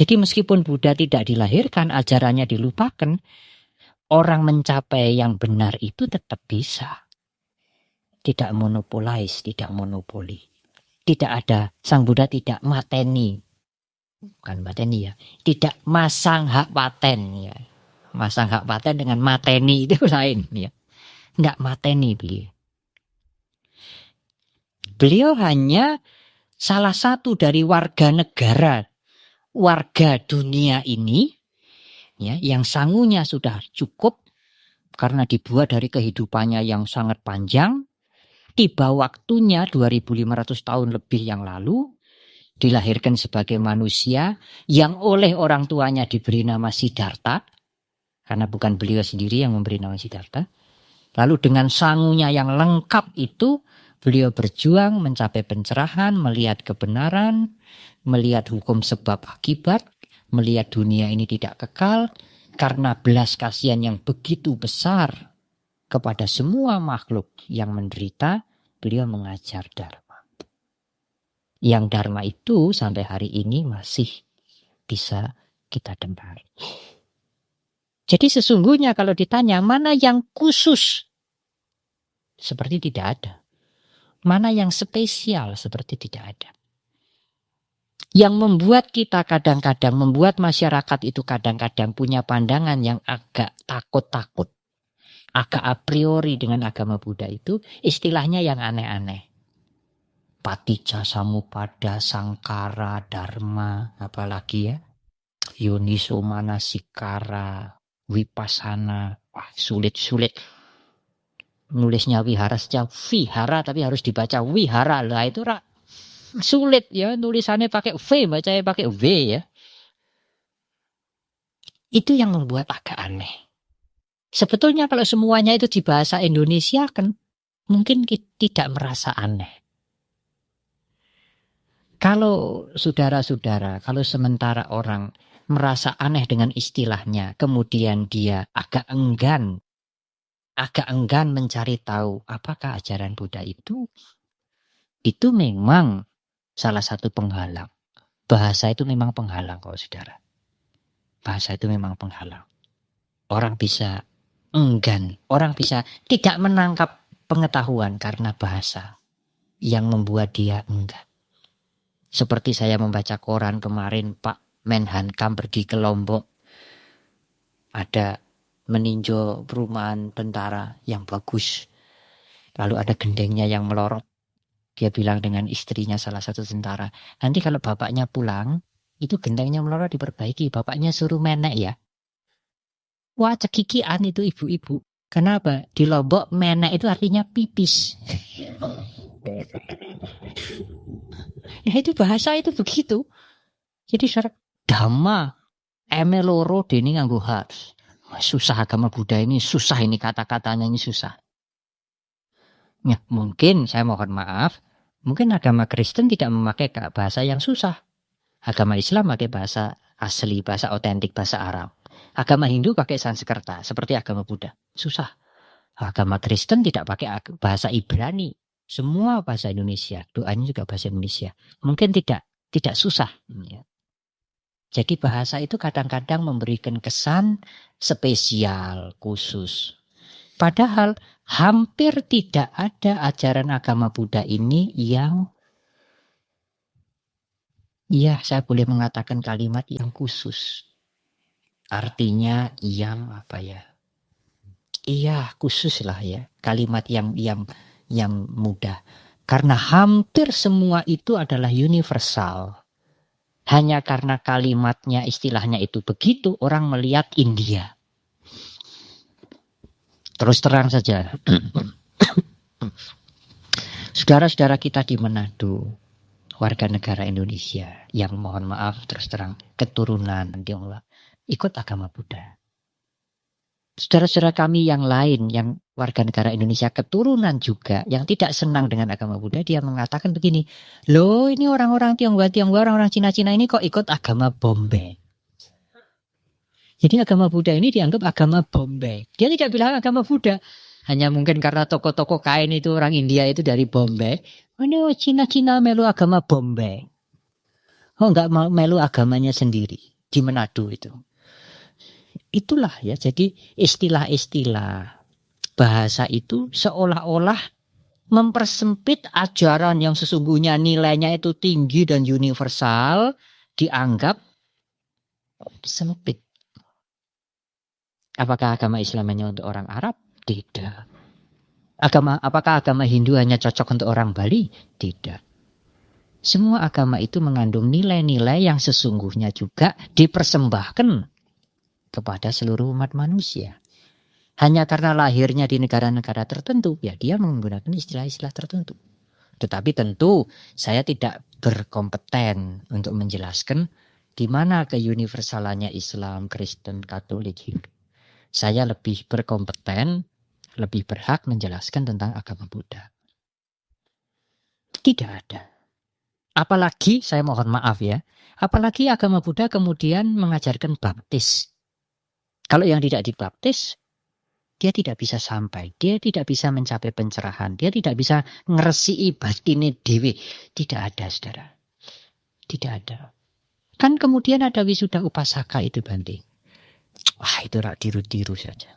Jadi meskipun Buddha tidak dilahirkan, ajarannya dilupakan, orang mencapai yang benar itu tetap bisa. Tidak monopolize, tidak monopoli. Tidak ada, Sang Buddha tidak mateni. Bukan mateni ya. Tidak masang hak paten ya. Masang hak paten dengan mateni itu lain ya. Tidak mateni beliau. Beliau hanya salah satu dari warga negara, warga dunia ini ya, yang sangunya sudah cukup karena dibuat dari kehidupannya yang sangat panjang. Tiba waktunya 2500 tahun lebih yang lalu dilahirkan sebagai manusia yang oleh orang tuanya diberi nama Siddhartha, karena bukan beliau sendiri yang memberi nama Siddhartha. Lalu dengan sangunya yang lengkap itu beliau berjuang mencapai pencerahan, melihat kebenaran, melihat hukum sebab akibat, melihat dunia ini tidak kekal karena belas kasihan yang begitu besar kepada semua makhluk yang menderita. Beliau mengajar Dharma. Yang Dharma itu sampai hari ini masih bisa kita dengar. Jadi sesungguhnya kalau ditanya mana yang khusus, seperti tidak ada. Mana yang spesial, seperti tidak ada. Yang membuat kita kadang-kadang, membuat masyarakat itu kadang-kadang punya pandangan yang agak takut-takut, agak a priori dengan agama Buddha itu, istilahnya yang aneh-aneh. Paticca Samuppada, Sangkara, Dharma, apalagi ya, Yoniso Manasikara, Vipassana. Wah, sulit-sulit. Nulisnya wihara sejak vihara tapi harus dibaca wihara. Lah itu sulit ya, nulisannya pakai V, bacanya pakai V ya. Itu yang membuat agak aneh. Sebetulnya kalau semuanya itu di bahasa Indonesia kan mungkin tidak merasa aneh. Kalau saudara-saudara, kalau sementara orang merasa aneh dengan istilahnya, kemudian dia agak enggan mencari tahu apakah ajaran Buddha itu memang salah satu penghalang. Bahasa itu memang penghalang kalau saudara. Bahasa itu memang penghalang. Orang bisa enggan, orang bisa tidak menangkap pengetahuan karena bahasa yang membuat dia enggan. Seperti saya membaca koran kemarin, Pak Menhankam pergi ke Lombok. Ada meninjau perumahan tentara yang bagus. Lalu ada gendengnya yang melorot. Dia bilang dengan istrinya salah satu tentara, nanti kalau bapaknya pulang, itu gendengnya melorot diperbaiki. Bapaknya suruh menek ya. Wah, cekikian itu ibu-ibu. Kenapa? Di Lombok menek itu artinya pipis. Ya itu bahasa itu begitu. Jadi syarat dhamma emeloro dene nganggo has. Susah agama Buddha ini, susah ini kata-katanya ini susah. Ya, mungkin saya mohon maaf, mungkin agama Kristen tidak memakai bahasa yang susah. Agama Islam pakai bahasa asli, bahasa otentik, bahasa Arab. Agama Hindu pakai Sanskerta, seperti agama Buddha. Susah. Agama Kristen tidak pakai bahasa Ibrani. Semua bahasa Indonesia. Doanya juga bahasa Indonesia. Mungkin tidak susah. Jadi bahasa itu kadang-kadang memberikan kesan spesial, khusus. Padahal hampir tidak ada ajaran agama Buddha ini yang, ya saya boleh mengatakan kalimat yang khusus. Artinya yang apa ya? Iya, khusus lah ya. Kalimat yang mudah. Karena hampir semua itu adalah universal. Hanya karena kalimatnya, istilahnya itu begitu, orang melihat India. Terus terang saja. Saudara-saudara kita di Manado, warga negara Indonesia, yang mohon maaf terus terang, keturunan Tionghoa, ikut agama Buddha. Saudara-saudara kami yang lain, yang warga negara Indonesia keturunan juga, yang tidak senang dengan agama Buddha, dia mengatakan begini, loh ini orang-orang Tionghoa, orang-orang Cina-Cina ini kok ikut agama Bombay. Jadi agama Buddha ini dianggap agama Bombay. Dia tidak bilang agama Buddha. Hanya mungkin karena toko-toko kain itu orang India itu dari Bombay. Oh, ini Cina-Cina melu agama Bombay. Oh, enggak mau melu agamanya sendiri di Manado itu. Itulah ya, jadi istilah-istilah bahasa itu seolah-olah mempersempit ajaran yang sesungguhnya nilainya itu tinggi dan universal, dianggap sempit. Apakah agama Islam hanya untuk orang Arab? Tidak. Apakah agama Hindu hanya cocok untuk orang Bali? Tidak. Semua agama itu mengandung nilai-nilai yang sesungguhnya juga dipersembahkan kepada seluruh umat manusia. Hanya karena lahirnya di negara-negara tertentu, ya dia menggunakan istilah-istilah tertentu. Tetapi tentu saya tidak berkompeten untuk menjelaskan di mana keuniversalannya Islam, Kristen, Katolik, Hindu. Saya lebih berkompeten, lebih berhak menjelaskan tentang agama Buddha. Tidak ada. Apalagi, saya mohon maaf ya, apalagi agama Buddha kemudian mengajarkan baptis. Kalau yang tidak dibaptis, dia tidak bisa sampai, dia tidak bisa mencapai pencerahan, dia tidak bisa ngeresiki batine dhewe. Tidak ada, saudara. Tidak ada. Kan kemudian ada wisuda upasaka itu, Bante. Wah, itu rak tiru-tiru saja.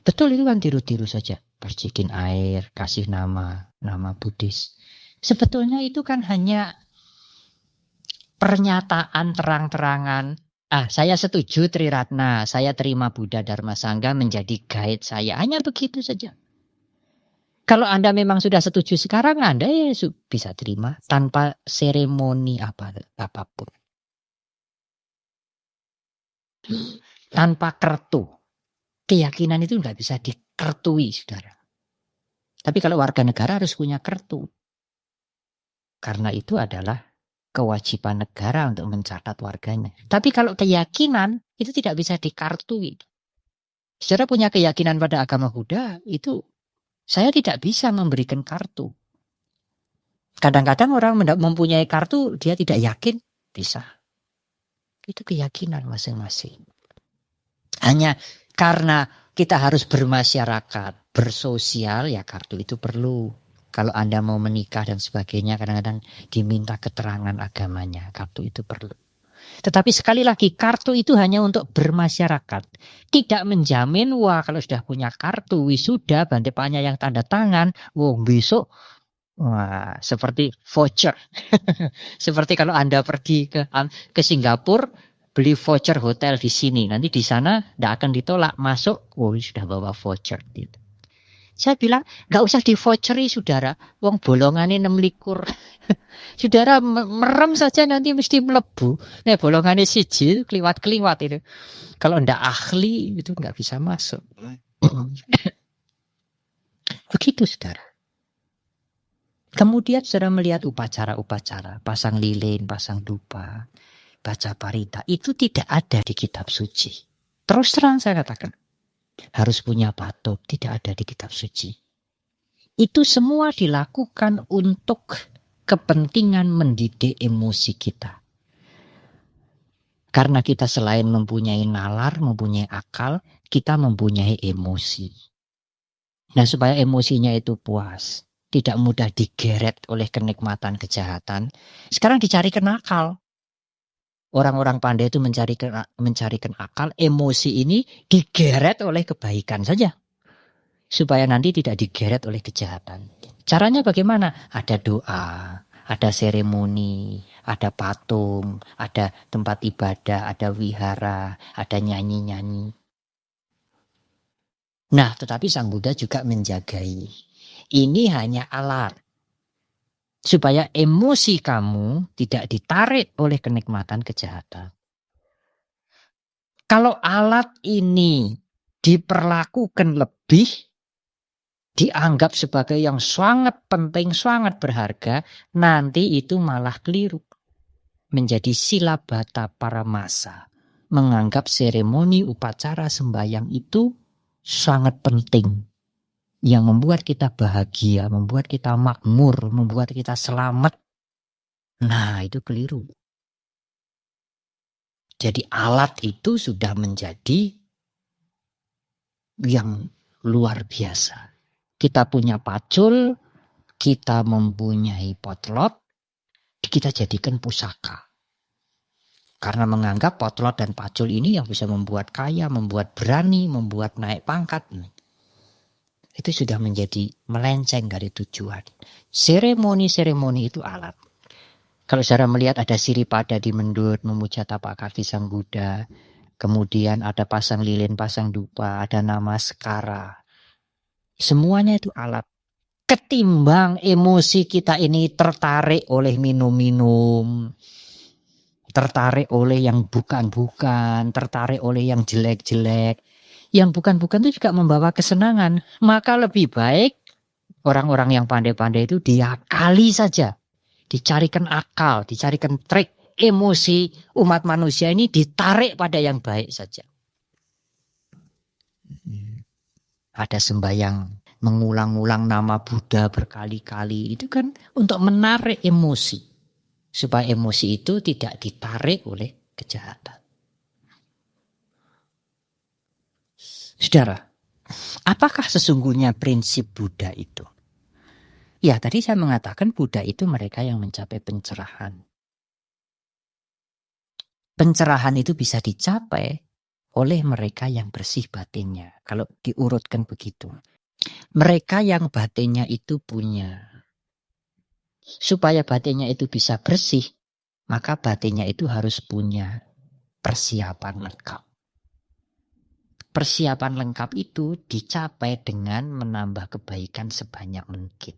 Betul, itu kan tiru-tiru saja. Percikin air, kasih nama Buddhis. Sebetulnya itu kan hanya pernyataan terang-terangan. Saya setuju Triratna, saya terima Buddha Dharma Sangha menjadi guide saya. Hanya begitu saja. Kalau Anda memang sudah setuju sekarang, Anda ya bisa terima tanpa seremoni apapun. Tanpa kertu. Keyakinan itu nggak bisa dikertui, saudara. Tapi kalau warga negara harus punya kertu. Karena itu adalah kewajiban negara untuk mencatat warganya. Tapi kalau keyakinan itu tidak bisa dikartui. Saudara punya keyakinan pada agama Buddha, itu saya tidak bisa memberikan kartu. Kadang-kadang orang mempunyai kartu, dia tidak yakin, bisa. Itu keyakinan masing-masing. Hanya karena kita harus bermasyarakat, bersosial, ya kartu itu perlu. Kalau Anda mau menikah dan sebagainya, kadang-kadang diminta keterangan agamanya, kartu itu perlu. Tetapi sekali lagi, kartu itu hanya untuk bermasyarakat. Tidak menjamin, wah kalau sudah punya kartu, wisuda, Bante Panyayang tanda tangan, wah besok, wah seperti voucher. Seperti kalau Anda pergi ke Singapura, beli voucher hotel di sini, nanti di sana tidak akan ditolak, masuk, sudah bawa voucher. Gitu. Saya bilang, nggak usah di voucheri, saudara, wong bolongannya 6 likur. Saudara merem saja nanti mesti melebu. Nah, bolongannya siji, keliwat-keliwat itu. Kalau ndak ahli, itu nggak bisa masuk. Begitu, saudara. Kemudian saudara melihat upacara-upacara, pasang lilin, pasang dupa, baca parita, itu tidak ada di kitab suci. Terus terang saya katakan, harus punya patok, tidak ada di kitab suci. Itu semua dilakukan untuk kepentingan mendidik emosi kita. Karena kita selain mempunyai nalar, mempunyai akal, kita mempunyai emosi. Nah, supaya emosinya itu puas, tidak mudah digeret oleh kenikmatan kejahatan, sekarang dicarikan akal. Orang-orang pandai itu mencarikan akal, emosi ini digeret oleh kebaikan saja. Supaya nanti tidak digeret oleh kejahatan. Caranya bagaimana? Ada doa, ada seremoni, ada patung, ada tempat ibadah, ada wihara, ada nyanyi-nyanyi. Nah, tetapi Sang Buddha juga menjagai. Ini hanya alat. Supaya emosi kamu tidak ditarik oleh kenikmatan kejahatan. Kalau alat ini diperlakukan lebih, dianggap sebagai yang sangat penting, sangat berharga, nanti itu malah keliru. Menjadi silabata para massa. Menganggap seremoni upacara sembahyang itu sangat penting. Yang membuat kita bahagia, membuat kita makmur, membuat kita selamat. Nah, itu keliru. Jadi alat itu sudah menjadi yang luar biasa. Kita punya pacul, kita mempunyai potlot, kita jadikan pusaka. Karena menganggap potlot dan pacul ini yang bisa membuat kaya, membuat berani, membuat naik pangkat. Itu sudah menjadi melenceng dari tujuan. Seremoni-seremoni itu alat. Kalau saudara melihat ada Siripada di Mendut memuja tapak kaki Sang Buddha. Kemudian ada pasang lilin, pasang dupa, ada nama Sekara. Semuanya itu alat. Ketimbang emosi kita ini tertarik oleh minum-minum, tertarik oleh yang bukan-bukan, tertarik oleh yang jelek-jelek. Yang bukan-bukan itu juga membawa kesenangan. Maka lebih baik orang-orang yang pandai-pandai itu diakali saja. Dicarikan akal, dicarikan trik. Emosi umat manusia ini ditarik pada yang baik saja. Ada sembahyang mengulang-ulang nama Buddha berkali-kali. Itu kan untuk menarik emosi. Supaya emosi itu tidak ditarik oleh kejahatan. Saudara, apakah sesungguhnya prinsip Buddha itu? Ya, tadi saya mengatakan Buddha itu mereka yang mencapai pencerahan. Pencerahan itu bisa dicapai oleh mereka yang bersih batinnya. Kalau diurutkan begitu. Mereka yang batinnya itu punya. Supaya batinnya itu bisa bersih, maka batinnya itu harus punya persiapan lengkap. Persiapan lengkap itu dicapai dengan menambah kebaikan sebanyak mungkin.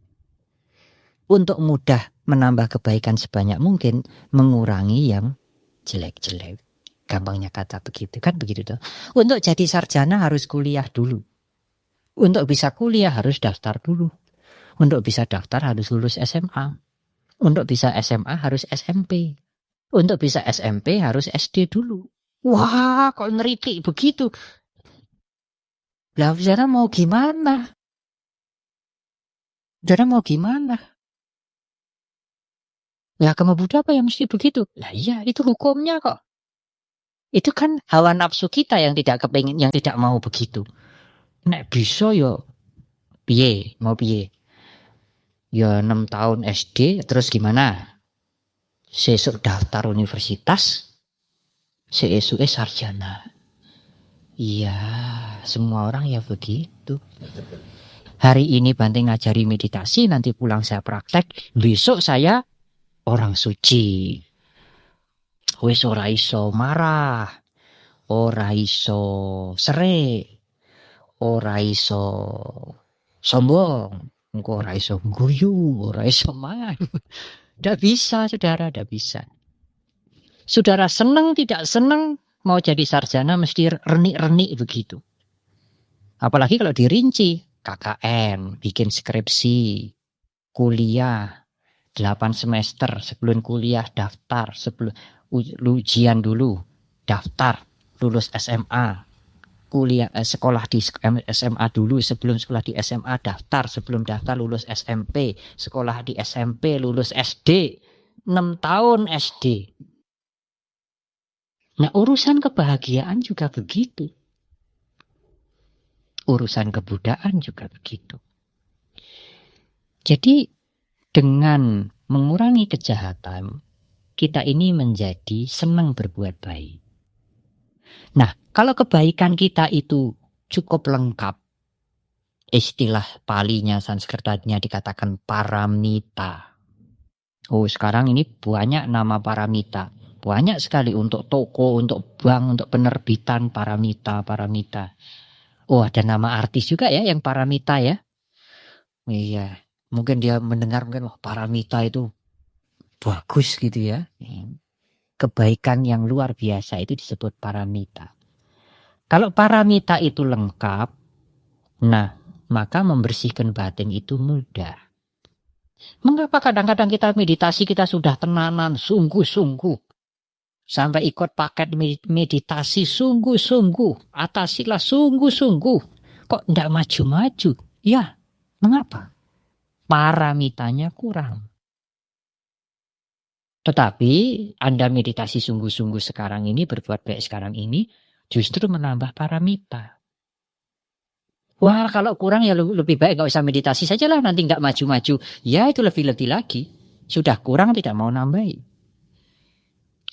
Untuk mudah menambah kebaikan sebanyak mungkin, mengurangi yang jelek-jelek. Gampangnya kata begitu, kan begitu tuh. Untuk jadi sarjana harus kuliah dulu. Untuk bisa kuliah harus daftar dulu. Untuk bisa daftar harus lulus SMA. Untuk bisa SMA harus SMP. Untuk bisa SMP harus SD dulu. Wah, kok neritik begitu? Lah, saudara mau gimana? Saudara mau gimana? Ya, agama Buddha apa yang mesti begitu? Lah iya, itu hukumnya kok. Itu kan hawa nafsu kita yang tidak kepengin, yang tidak mau begitu. Nek bisa yo piye, mau piye? Ya 6 tahun SD, terus gimana? Sesuk daftar universitas, seesuk sarjana. Iya, semua orang ya begitu. Hari ini Bante ngajari meditasi, nanti pulang saya praktek, besok saya orang suci. Wis ora iso marah, ora iso serik, ora iso sombong, engko ora iso guyu, ora iso mangan. Tidak bisa, saudara, tidak bisa. Saudara senang tidak senang mau jadi sarjana mesti renik-renik begitu. Apalagi kalau dirinci, KKN, bikin skripsi, kuliah, 8 semester, sebelum kuliah daftar, sebelum ujian dulu, daftar, lulus SMA, kuliah sekolah di SMA dulu, sebelum sekolah di SMA daftar, sebelum daftar lulus SMP, sekolah di SMP, lulus SD, 6 tahun SD. Nah, urusan kebahagiaan juga begitu. Urusan kebudayaan juga begitu. Jadi dengan mengurangi kejahatan, kita ini menjadi senang berbuat baik. Nah, kalau kebaikan kita itu cukup lengkap, istilah Palinya, Sanskertanya dikatakan paramita. Oh, sekarang ini banyak nama paramita. Banyak sekali untuk toko, untuk bank, untuk penerbitan paramita. Oh, ada nama artis juga ya yang paramita ya. Iya, mungkin dia mendengar mungkin paramita itu bagus gitu ya. Kebaikan yang luar biasa itu disebut paramita. Kalau paramita itu lengkap, nah maka membersihkan batin itu mudah. Mengapa kadang-kadang kita meditasi kita sudah tenanan sungguh-sungguh. Sampai ikut paket meditasi sungguh-sungguh. Atasilah sungguh-sungguh. Kok tidak maju-maju? Ya, mengapa? Paramitanya kurang. Tetapi Anda meditasi sungguh-sungguh sekarang ini, berbuat baik sekarang ini, justru menambah paramita. Wah, kalau kurang ya lebih baik gak usah meditasi sajalah, nanti gak maju-maju. Ya, itu lebih-lebih lagi. Sudah kurang tidak mau nambahi.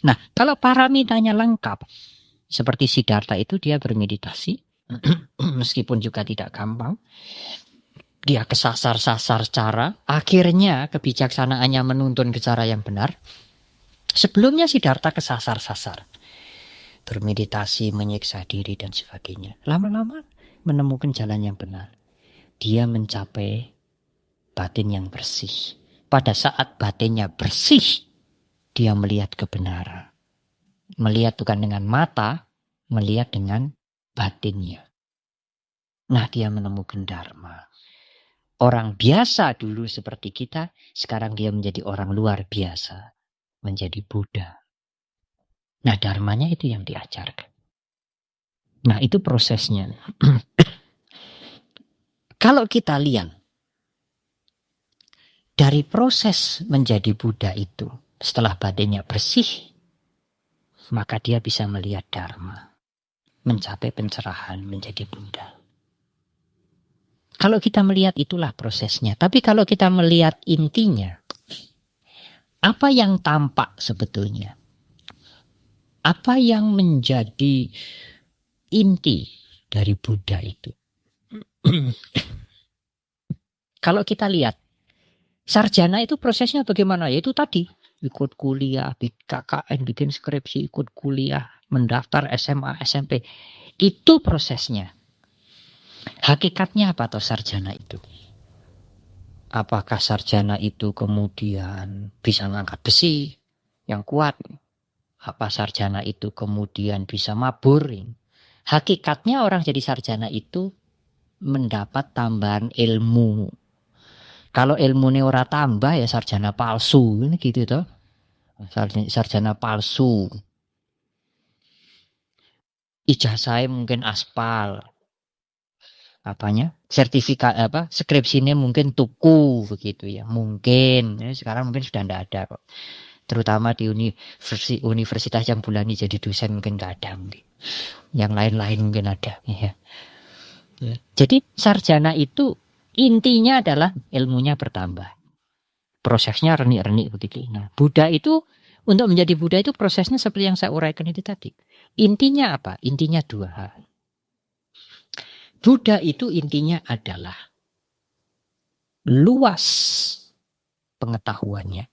Nah, kalau paramitanya lengkap, seperti Siddhartha itu dia bermeditasi, meskipun juga tidak gampang. Dia kesasar-sasar cara, akhirnya kebijaksanaannya menuntun ke cara yang benar. Sebelumnya Siddhartha kesasar-sasar, bermeditasi, menyiksa diri dan sebagainya. Lama-lama menemukan jalan yang benar. Dia mencapai batin yang bersih. Pada saat batinnya bersih, dia melihat kebenaran. Melihat bukan dengan mata, melihat dengan batinnya. Nah, dia menemukan Dharma. Orang biasa dulu seperti kita, sekarang dia menjadi orang luar biasa. Menjadi Buddha. Nah, dharmanya itu yang diajarkan. Nah, itu prosesnya. Kalau kita lihat dari proses menjadi Buddha itu, setelah batinnya bersih, maka dia bisa melihat dharma, mencapai pencerahan, menjadi Buddha. Kalau kita melihat itulah prosesnya. Tapi kalau kita melihat intinya, apa yang tampak sebetulnya? Apa yang menjadi inti dari Buddha itu? Kalau kita lihat, sarjana itu prosesnya bagaimana? Yaitu tadi, ikut kuliah, KKN, bikin skripsi, ikut kuliah, mendaftar SMA, SMP. Itu prosesnya. Hakikatnya apa toh sarjana itu? Apakah sarjana itu kemudian bisa mengangkat besi yang kuat? Apa sarjana itu kemudian bisa mabur? Hakikatnya orang jadi sarjana itu mendapat tambahan ilmu. Kalau ilmunya ora tambah ya sarjana palsu, ini gitu toh. Sarjana palsu. Ijazahnya mungkin aspal. Sertifikat skripsinya mungkin tuku begitu ya. Mungkin ya, sekarang mungkin sudah tidak ada kok. Terutama di universitas yang Bulani jadi dosen mungkin nggak ada mungkin. Yang lain-lain mungkin ada ya. Jadi sarjana itu intinya adalah ilmunya bertambah. Prosesnya renik-renik begitu. Nah, Buddha itu untuk menjadi Buddha itu prosesnya seperti yang saya uraikan itu tadi. Intinya apa? Intinya dua hal. Buddha itu intinya adalah luas pengetahuannya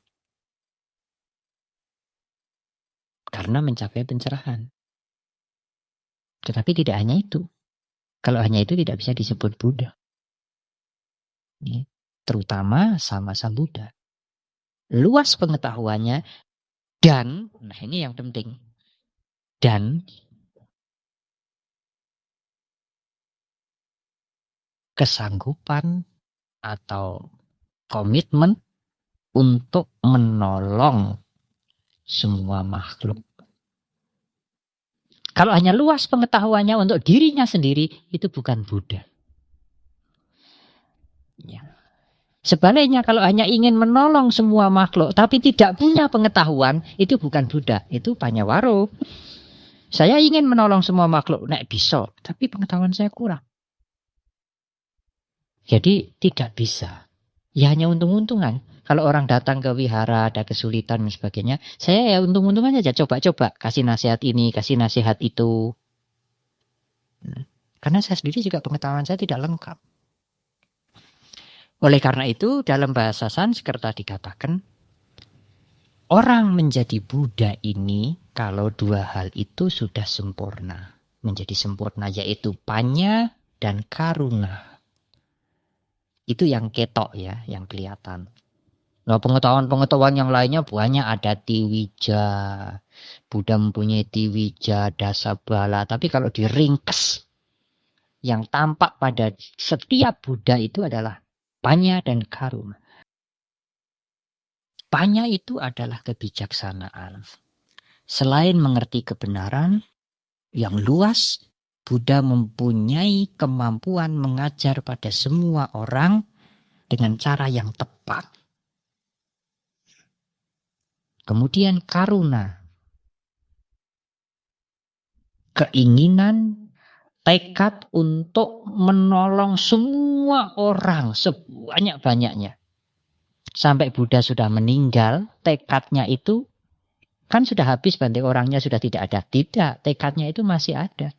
karena mencapai pencerahan. Tetapi tidak hanya itu. Kalau hanya itu tidak bisa disebut Buddha. Ini, terutama sama-sama Buddha. Luas pengetahuannya dan, nah ini yang penting, dan kesanggupan atau komitmen untuk menolong semua makhluk. Kalau hanya luas pengetahuannya untuk dirinya sendiri, itu bukan Buddha. Ya. Sebaliknya kalau hanya ingin menolong semua makhluk, tapi tidak punya pengetahuan, itu bukan Buddha, itu Panyawaro. Saya ingin menolong semua makhluk, nek bisa, tapi pengetahuan saya kurang. Jadi tidak bisa. Ya hanya untung-untungan. Kalau orang datang ke wihara ada kesulitan dan sebagainya, saya ya untung-untungan saja coba-coba kasih nasihat ini, kasih nasihat itu. Karena saya sendiri juga pengetahuan saya tidak lengkap. Oleh karena itu dalam bahasa Sanskerta dikatakan orang menjadi Buddha ini kalau dua hal itu sudah sempurna. Menjadi sempurna yaitu panya dan karuna. Itu yang ketok ya, yang kelihatan. Nah, pengetahuan-pengetahuan yang lainnya banyak, ada Tiwija. Buddha mempunyai Tiwija, Dasabala. Tapi kalau diringkes, yang tampak pada setiap Buddha itu adalah panya dan karuna. Panya itu adalah kebijaksanaan. Selain mengerti kebenaran yang luas, Buddha mempunyai kemampuan mengajar pada semua orang dengan cara yang tepat. Kemudian karuna, keinginan, tekad untuk menolong semua orang sebanyak-banyaknya. Sampai Buddha sudah meninggal, tekadnya itu kan sudah habis, Bante, orangnya sudah tidak ada. Tidak, tekadnya itu masih ada.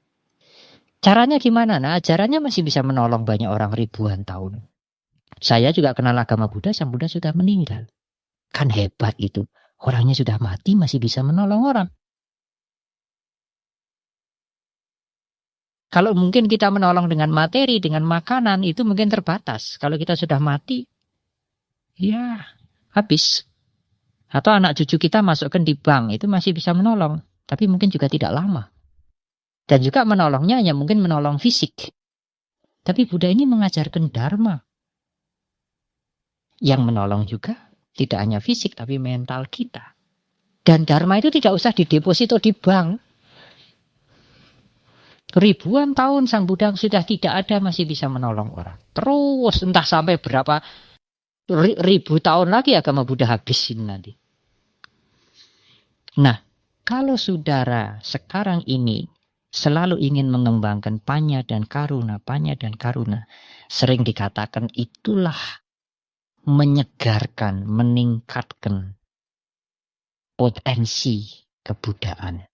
Caranya gimana? Nah, ajarannya masih bisa menolong banyak orang ribuan tahun. Saya juga kenal agama Buddha, sang Buddha sudah meninggal. Kan hebat itu. Orangnya sudah mati masih bisa menolong orang. Kalau mungkin kita menolong dengan materi, dengan makanan, itu mungkin terbatas. Kalau kita sudah mati, ya habis. Atau anak cucu kita masukkan di bank, itu masih bisa menolong. Tapi mungkin juga tidak lama. Dan juga menolongnya hanya mungkin menolong fisik. Tapi Buddha ini mengajarkan dharma. Yang menolong juga tidak hanya fisik, tapi mental kita. Dan dharma itu tidak usah dideposito di bank. Ribuan tahun sang Buddha sudah tidak ada, masih bisa menolong orang. Terus entah sampai berapa ribu tahun lagi agama Buddha habisin nanti. Nah, kalau saudara sekarang ini selalu ingin mengembangkan panya dan karuna, sering dikatakan itulah menyegarkan, meningkatkan potensi kebudaan.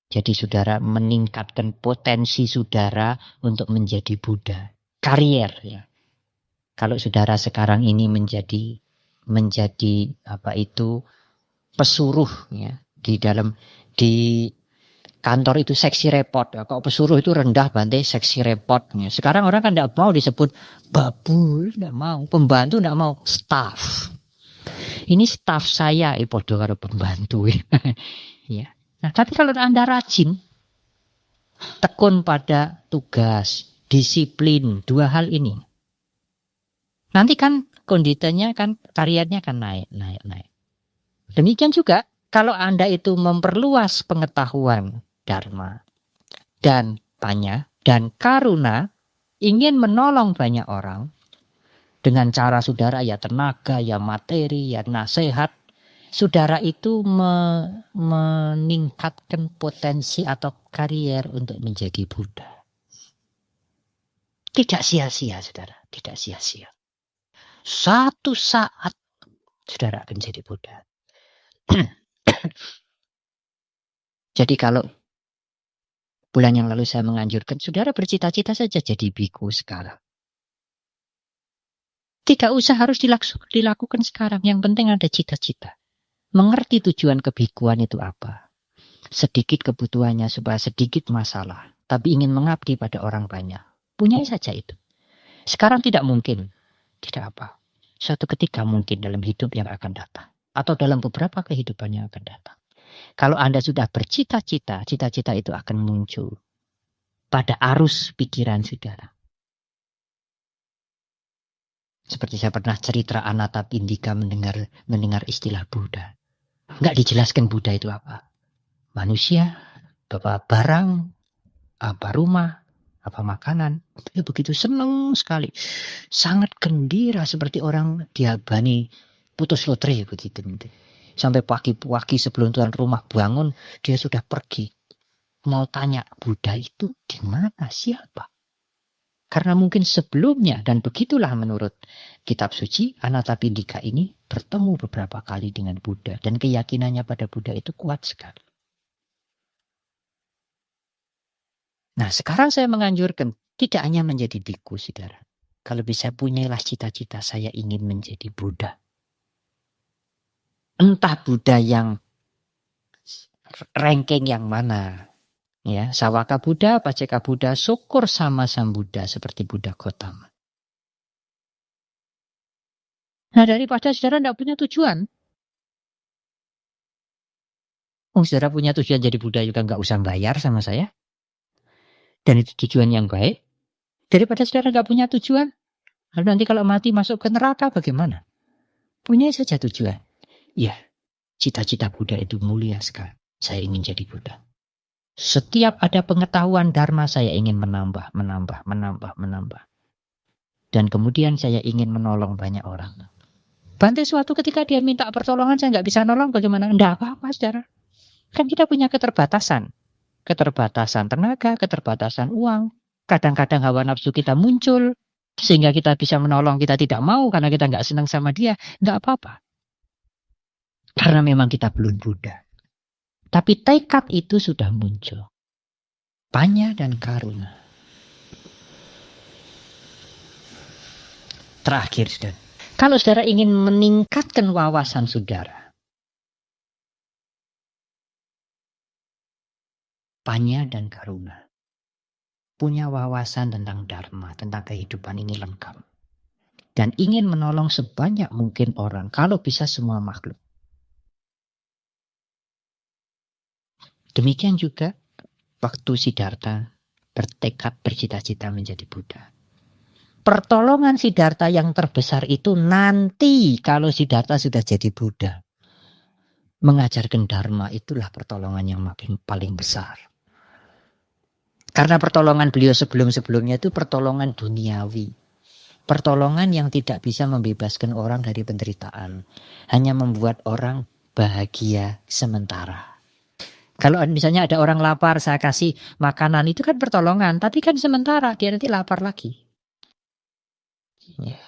Jadi saudara meningkatkan potensi saudara untuk menjadi Buddha. Karier ya. Kalau saudara sekarang ini menjadi pesuruh ya, di kantor itu seksi repot ya. Kalau pesuruh itu rendah, Bante, seksi repot ya. Sekarang orang kan tidak mau disebut babul, tidak mau, pembantu tidak mau, staff. Ini staff saya, podo karo pembantu ya. Nah, tapi kalau Anda rajin, tekun pada tugas, disiplin, dua hal ini, nanti kan kondisinya kan karirnya kan naik. Demikian juga kalau Anda itu memperluas pengetahuan dharma dan panya dan karuna, ingin menolong banyak orang dengan cara saudara ya tenaga, ya materi, ya nasihat, saudara itu meningkatkan potensi atau karier untuk menjadi Buddha. Tidak sia-sia, saudara. Tidak sia-sia. Satu saat saudara akan jadi Buddha. Jadi kalau bulan yang lalu saya menganjurkan saudara bercita-cita saja jadi biku sekarang. Tidak usah harus dilakukan sekarang. Yang penting ada cita-cita. Mengerti tujuan kebikuan itu apa. Sedikit kebutuhannya supaya sedikit masalah. Tapi ingin mengabdi pada orang banyak. Punya saja itu. Sekarang tidak mungkin. Tidak apa. Suatu ketika mungkin dalam hidup yang akan datang. Atau dalam beberapa kehidupan yang akan datang. Kalau Anda sudah bercita-cita, cita-cita itu akan muncul pada arus pikiran saudara. Seperti saya pernah cerita Anathapindika mendengar istilah Buddha. Enggak dijelaskan Buddha itu apa. Manusia, apa barang, apa rumah, apa makanan. Dia begitu senang sekali. Sangat gembira seperti orang diabani putus lotre begitu. Sampai pagi-pagi sebelum tuan rumah bangun, dia sudah pergi. Mau tanya, Buddha itu di mana, siapa? Karena mungkin sebelumnya, dan begitulah menurut kitab suci, Anathapindika ini bertemu beberapa kali dengan Buddha. Dan keyakinannya pada Buddha itu kuat sekali. Nah, sekarang saya menganjurkan, tidak hanya menjadi biku, saudara. Kalau bisa punyalah cita-cita saya ingin menjadi Buddha. Entah Buddha yang ranking yang mana. Ya, Sawaka Buddha, Paceka Buddha, syukur sama Sang Buddha seperti Buddha Gautama. Nah, daripada saudara tidak punya tujuan. Saudara punya tujuan jadi Buddha juga nggak usah bayar sama saya. Dan itu tujuan yang baik. Daripada saudara nggak punya tujuan. Lalu nanti kalau mati masuk ke neraka bagaimana? Punya saja tujuan. Ya, cita-cita Buddha itu mulia sekali. Saya ingin jadi Buddha. Setiap ada pengetahuan dharma saya ingin menambah. Dan kemudian saya ingin menolong banyak orang. Bante suatu ketika dia minta pertolongan saya nggak bisa nolong bagaimana? Enggak apa-apa saudara. Kan kita punya keterbatasan. Keterbatasan tenaga, keterbatasan uang. Kadang-kadang hawa nafsu kita muncul. sehingga kita bisa menolong, kita tidak mau karena kita nggak senang sama dia, nggak apa-apa. Karena memang kita belum Buddha. Tapi tekad itu sudah muncul. Panya dan karuna. Terakhir, saudara. Kalau saudara ingin meningkatkan wawasan saudara, panya dan karuna punya wawasan tentang dharma, tentang kehidupan ini lengkap. Dan ingin menolong sebanyak mungkin orang, kalau bisa semua makhluk. Demikian juga waktu Siddhartha bertekad bercita-cita menjadi Buddha. Pertolongan Siddhartha yang terbesar itu nanti kalau Siddhartha sudah jadi Buddha. Mengajarkan dharma itulah pertolongan yang paling besar. Karena pertolongan beliau sebelum-sebelumnya itu pertolongan duniawi. Pertolongan yang tidak bisa membebaskan orang dari penderitaan. Hanya membuat orang bahagia sementara. Kalau misalnya ada orang lapar, saya kasih makanan, itu kan pertolongan. Tapi kan sementara, dia nanti lapar lagi. Ya.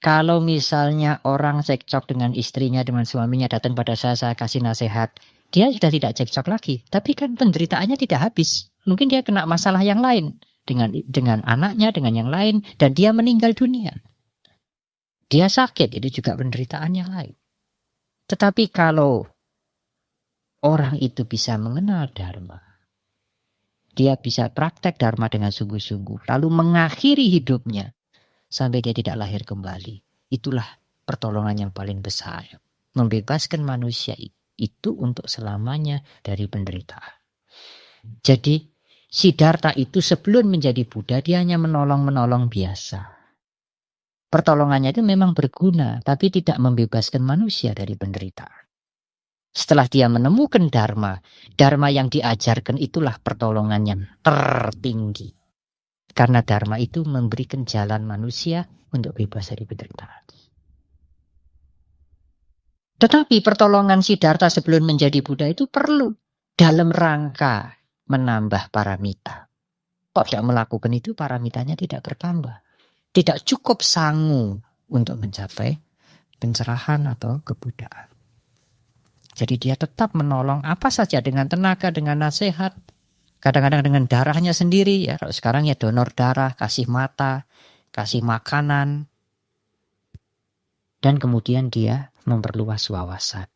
Kalau misalnya orang cekcok dengan istrinya, dengan suaminya, datang pada saya kasih nasihat. Dia sudah tidak cekcok lagi. Tapi kan penderitaannya tidak habis. Mungkin dia kena masalah yang lain. Dengan anaknya, dengan yang lain. Dan dia meninggal dunia. Dia sakit, itu juga penderitaan yang lain. Tetapi kalau orang itu bisa mengenal dharma, dia bisa praktek dharma dengan sungguh-sungguh, lalu mengakhiri hidupnya sampai dia tidak lahir kembali. Itulah pertolongan yang paling besar. Membebaskan manusia itu untuk selamanya dari penderitaan. Jadi Siddhartha itu sebelum menjadi Buddha, dia hanya menolong-menolong biasa. Pertolongannya itu memang berguna, tapi tidak membebaskan manusia dari penderitaan. Setelah dia menemukan dharma, dharma yang diajarkan itulah pertolongan yang tertinggi. Karena dharma itu memberikan jalan manusia untuk bebas dari penderitaan. Tetapi pertolongan Siddhartha sebelum menjadi Buddha itu perlu dalam rangka menambah paramita. Kalau tidak melakukan itu, paramitanya tidak bertambah. Tidak cukup sangu untuk mencapai pencerahan atau kebuddhaan. Jadi dia tetap menolong apa saja dengan tenaga, dengan nasihat. Kadang-kadang dengan darahnya sendiri. Ya, kalau sekarang ya donor darah, kasih mata, kasih makanan. Dan kemudian dia memperluas wawasan.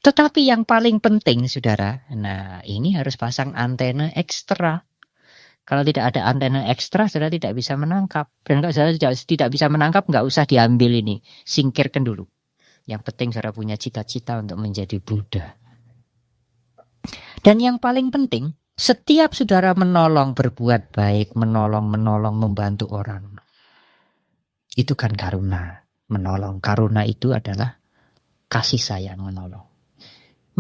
Tetapi yang paling penting, saudara, nah ini harus pasang antena ekstra. Kalau tidak ada antena ekstra, saudara tidak bisa menangkap. Dan kalau saudara tidak bisa menangkap, nggak usah diambil ini. Singkirkan dulu. Yang penting saudara punya cita-cita untuk menjadi Buddha. Dan yang paling penting, setiap saudara menolong, berbuat baik, menolong, membantu orang. Itu kan karuna, menolong. Karuna itu adalah kasih sayang, menolong.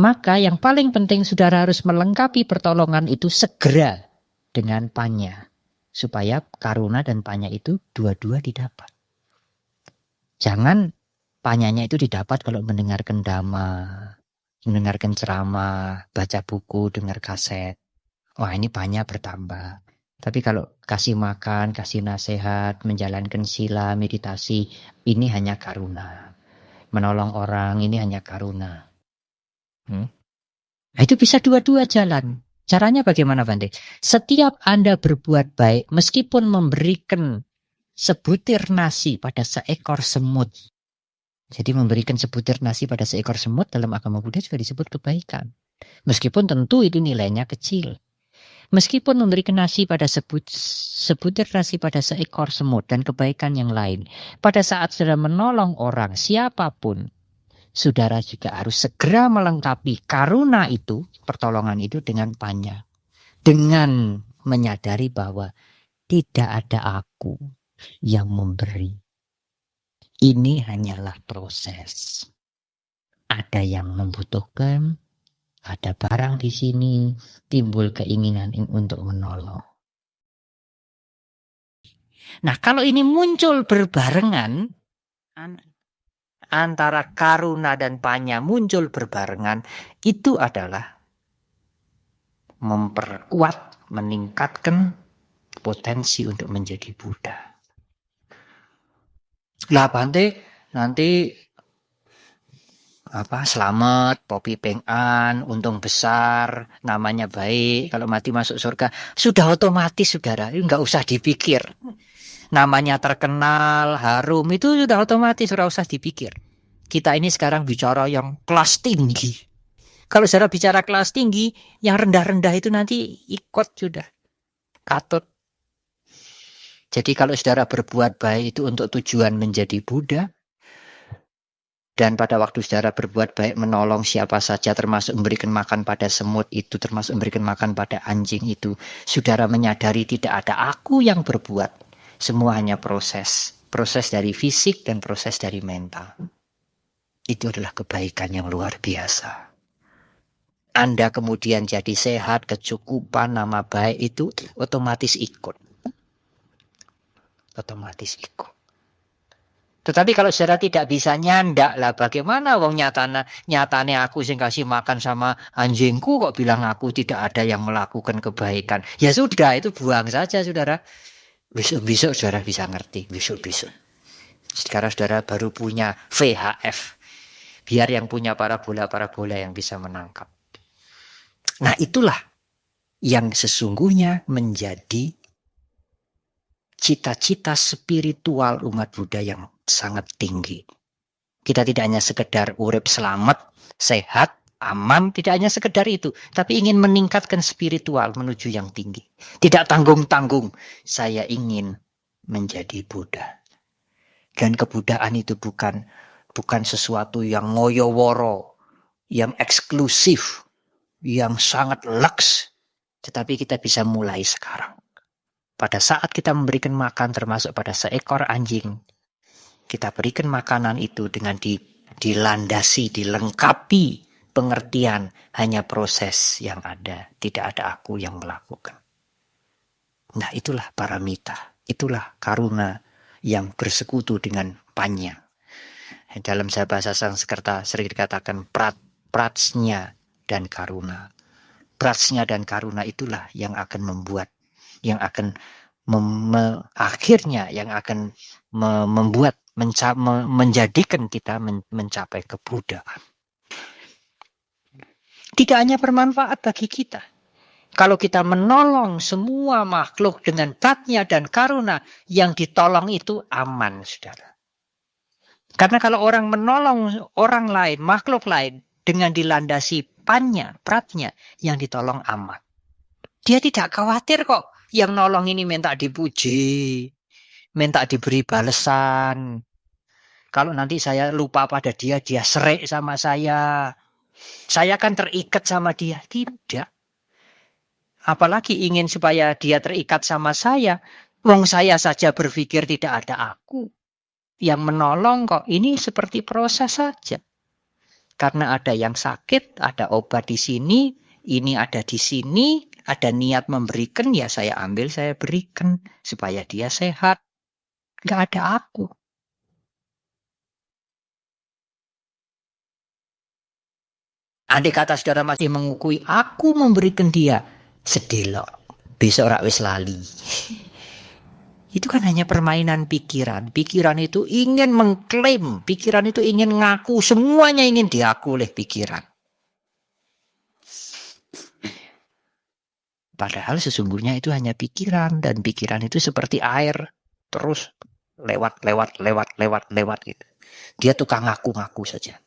Maka yang paling penting saudara harus melengkapi pertolongan itu segera dengan panya. Supaya karuna dan panya itu dua-dua didapat. Jangan panyanya itu didapat kalau mendengarkan dhamma, mendengarkan ceramah, baca buku, dengar kaset. Wah, ini panya bertambah. Tapi kalau kasih makan, kasih nasihat, menjalankan sila, meditasi, ini hanya karuna. Menolong orang, ini hanya karuna. Nah, itu bisa dua-dua jalan. Caranya bagaimana, Bante? Setiap Anda berbuat baik, meskipun memberikan sebutir nasi pada seekor semut. Jadi memberikan sebutir nasi pada seekor semut dalam agama Buddha juga disebut kebaikan. Meskipun tentu itu nilainya kecil. Meskipun memberikan nasi pada sebutir nasi pada seekor semut dan kebaikan yang lain. Pada saat saudara menolong orang, siapapun, saudara juga harus segera melengkapi karuna itu, pertolongan itu dengan panya. Dengan menyadari bahwa tidak ada aku yang memberi. Ini hanyalah proses. Ada yang membutuhkan, ada barang di sini, timbul keinginan untuk menolong. Nah, kalau ini muncul berbarengan, antara karuna dan panya muncul berbarengan, itu adalah memperkuat, meningkatkan potensi untuk menjadi Buddha. Lah Bante nanti selamat, popi pengan, untung besar, namanya baik, kalau mati masuk surga. Sudah otomatis saudara, nggak usah dipikir. Namanya terkenal, harum, itu sudah otomatis, nggak usah dipikir. Kita ini sekarang bicara yang kelas tinggi. Kalau saudara bicara kelas tinggi, yang rendah-rendah itu nanti ikut sudah. Katut. Jadi kalau saudara berbuat baik itu untuk tujuan menjadi Buddha, dan pada waktu saudara berbuat baik menolong siapa saja, termasuk memberikan makan pada semut itu, termasuk memberikan makan pada anjing itu, saudara menyadari tidak ada aku yang berbuat. Semua hanya proses. Proses dari fisik dan proses dari mental. Itu adalah kebaikan yang luar biasa. Anda kemudian jadi sehat, kecukupan, nama baik itu otomatis ikut. Otomatis ikut. Tetapi kalau saudara tidak bisa nyandak lah, bagaimana wong nyatane aku sing kasih makan sama anjingku kok bilang aku tidak ada yang melakukan kebaikan. Ya sudah, itu buang saja saudara. Besok saudara bisa ngerti, besok. Sekarang saudara baru punya VHF. Biar yang punya parabola yang bisa menangkap. Nah itulah yang sesungguhnya menjadi cita-cita spiritual umat Buddha yang sangat tinggi. Kita tidak hanya sekedar urip selamat, sehat, aman, tidak hanya sekedar itu, tapi ingin meningkatkan spiritual menuju yang tinggi. Tidak tanggung-tanggung, saya ingin menjadi Buddha. Dan kebudaan itu bukan sesuatu yang ngoyo-woro, yang eksklusif, yang sangat lux, tetapi kita bisa mulai sekarang. Pada saat kita memberikan makan, termasuk pada seekor anjing, kita berikan makanan itu dengan dilandasi, dilengkapi pengertian, hanya proses yang ada, tidak ada aku yang melakukan. Nah itulah paramita, itulah karuna yang bersekutu dengan panya. Dalam bahasa Sanskerta sering dikatakan pratsnya dan karuna. Pratsnya dan karuna itulah yang akan membuat, yang akan akhirnya yang akan membuat, menjadikan kita mencapai kebudaan. Tidak hanya bermanfaat bagi kita. Kalau kita menolong semua makhluk dengan pratnya dan karuna, yang ditolong itu aman, saudara. Karena kalau orang menolong orang lain, makhluk lain, dengan dilandasi pratnya, yang ditolong aman. Dia tidak khawatir kok. Yang nolong ini minta dipuji, minta diberi balesan. Kalau nanti saya lupa pada dia serik sama saya kan terikat sama dia. Tidak. Apalagi ingin supaya dia terikat sama saya. Wong saya saja berpikir tidak ada aku yang menolong kok. Ini seperti proses saja. Karena ada yang sakit, ada obat di sini, ini ada di sini, ada niat memberikan, ya saya ambil, saya berikan supaya dia sehat. Nggak ada aku. Andai kata saudara masih mengukui aku memberikan dia, sedelok, besok rak wis lali. Itu kan hanya permainan pikiran. Pikiran itu ingin mengklaim, pikiran itu ingin ngaku, semuanya ingin diaku oleh pikiran. Padahal sesungguhnya itu hanya pikiran, dan pikiran itu seperti air, terus lewat gitu. Dia tukang ngaku-ngaku saja.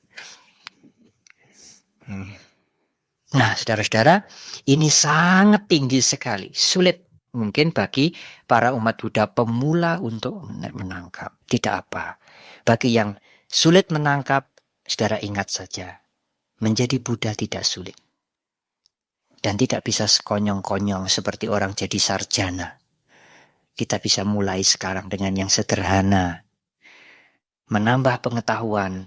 Nah, saudara-saudara, ini sangat tinggi sekali, sulit mungkin bagi para umat Buddha pemula untuk menangkap. Tidak apa. Bagi yang sulit menangkap, saudara ingat saja, menjadi Buddha tidak sulit. Dan tidak bisa sekonyong-konyong seperti orang jadi sarjana. Kita bisa mulai sekarang dengan yang sederhana. Menambah pengetahuan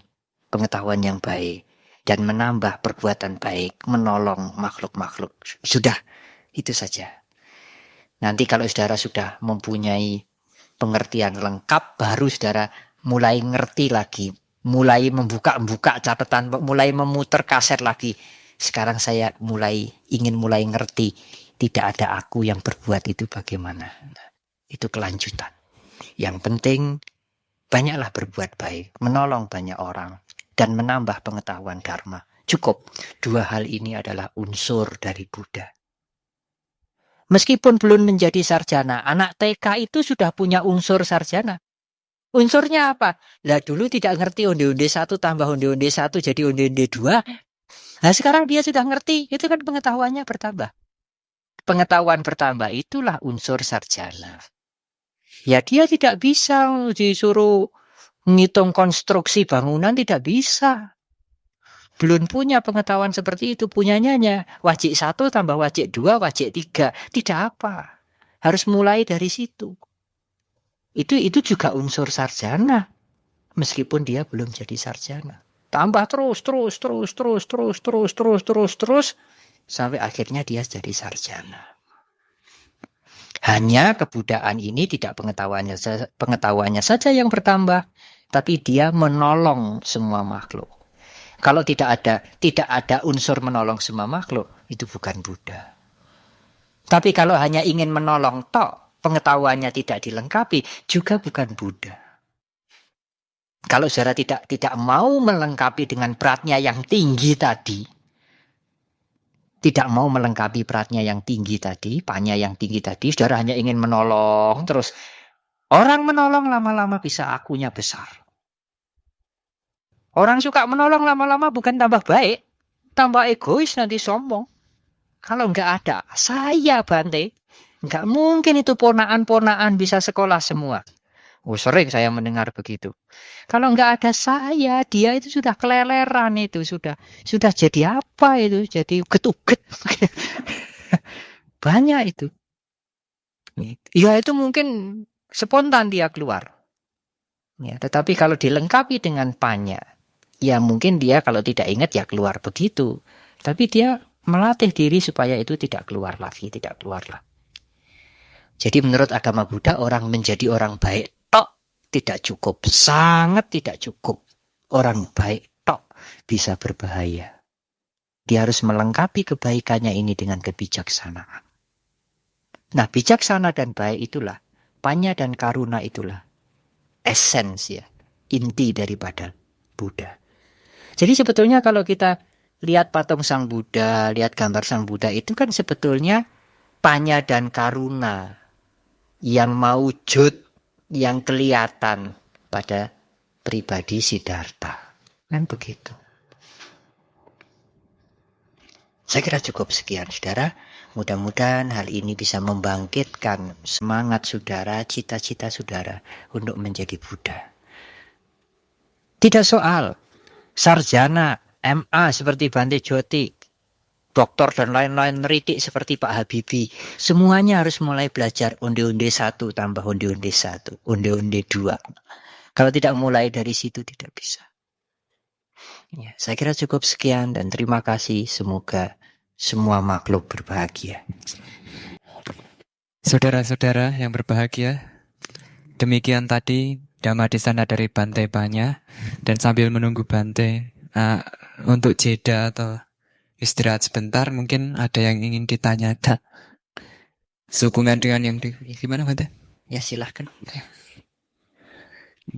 yang baik. Dan menambah perbuatan baik, menolong makhluk-makhluk. Sudah, itu saja. Nanti kalau saudara sudah mempunyai pengertian lengkap, baru saudara mulai ngerti lagi. Mulai membuka catatan, mulai memutar kaset lagi. Sekarang saya ingin mulai ngerti. Tidak ada aku yang berbuat itu bagaimana. Itu kelanjutan. Yang penting Banyaklah berbuat baik, menolong banyak orang, dan menambah pengetahuan Dharma. Cukup. 2 hal ini adalah unsur dari Buddha. Meskipun belum menjadi sarjana, anak TK itu sudah punya unsur sarjana. Unsurnya apa? Lah dulu tidak ngerti onde-onde 1 tambah onde-onde 1 jadi onde-onde 2. Nah sekarang dia sudah ngerti, itu kan pengetahuannya bertambah. Pengetahuan bertambah itulah unsur sarjana. Ya dia tidak bisa disuruh ngitung konstruksi bangunan, tidak bisa. Belum punya pengetahuan seperti itu, punyanya wajik 1 tambah wajik 2, wajik 3. Tidak apa. Harus mulai dari situ. Itu juga unsur sarjana. Meskipun dia belum jadi sarjana. Tambah terus sampai akhirnya dia jadi sarjana. Hanya kebudayaan ini tidak pengetahuannya saja yang bertambah, tapi dia menolong semua makhluk. Kalau tidak ada unsur menolong semua makhluk, itu bukan Buddha. Tapi kalau hanya ingin menolong tok, pengetahuannya tidak dilengkapi, juga bukan Buddha. Kalau saudara tidak mau melengkapi dengan pratnya yang tinggi tadi, tidak mau melengkapi pratnya yang tinggi tadi, panya yang tinggi tadi, saudara hanya ingin menolong, terus orang menolong lama-lama bisa akunya besar. Orang suka menolong lama-lama bukan tambah baik, tambah egois, nanti sombong. Kalau enggak ada, saya Bante, enggak mungkin itu ponaan-ponaan bisa sekolah semua. Oh, sering saya mendengar begitu. Kalau enggak ada saya, dia itu sudah keleleran itu, sudah jadi apa itu? Jadi getuget. Banyak itu. Ya itu mungkin spontan dia keluar. Ya, tetapi kalau dilengkapi dengan panya, ya mungkin dia kalau tidak ingat ya keluar begitu. Tapi dia melatih diri supaya itu tidak keluar lagi. Jadi menurut agama Buddha, orang menjadi orang baik tidak cukup, sangat tidak cukup. Orang baik tok bisa berbahaya. Dia harus melengkapi kebaikannya ini dengan kebijaksanaan. Nah, bijaksana dan baik itulah, panya dan karuna itulah esens ya, inti daripada Buddha. Jadi sebetulnya kalau kita lihat patung Sang Buddha, lihat gambar Sang Buddha itu kan sebetulnya panya dan karuna yang maujud, yang kelihatan pada pribadi Siddhartha. Kan begitu. Saya kira cukup sekian, saudara. Mudah-mudahan hal ini bisa membangkitkan semangat saudara, cita-cita saudara untuk menjadi Buddha. Tidak soal sarjana, MA seperti Bante Joti, doktor dan lain-lain neritik seperti Pak Habibie. Semuanya harus mulai belajar onde-onde 1 tambah onde-onde 1, onde-onde 2. Kalau tidak mulai dari situ tidak bisa. Ya, saya kira cukup sekian dan terima kasih. Semoga semua makhluk berbahagia. Saudara-saudara yang berbahagia, demikian tadi Dhammadesana dari Bante Panya. Dan sambil menunggu Bante untuk jeda atau istirahat sebentar, mungkin ada yang ingin ditanya. Sehubungan dengan yang gimana Bante? Ya silahkan.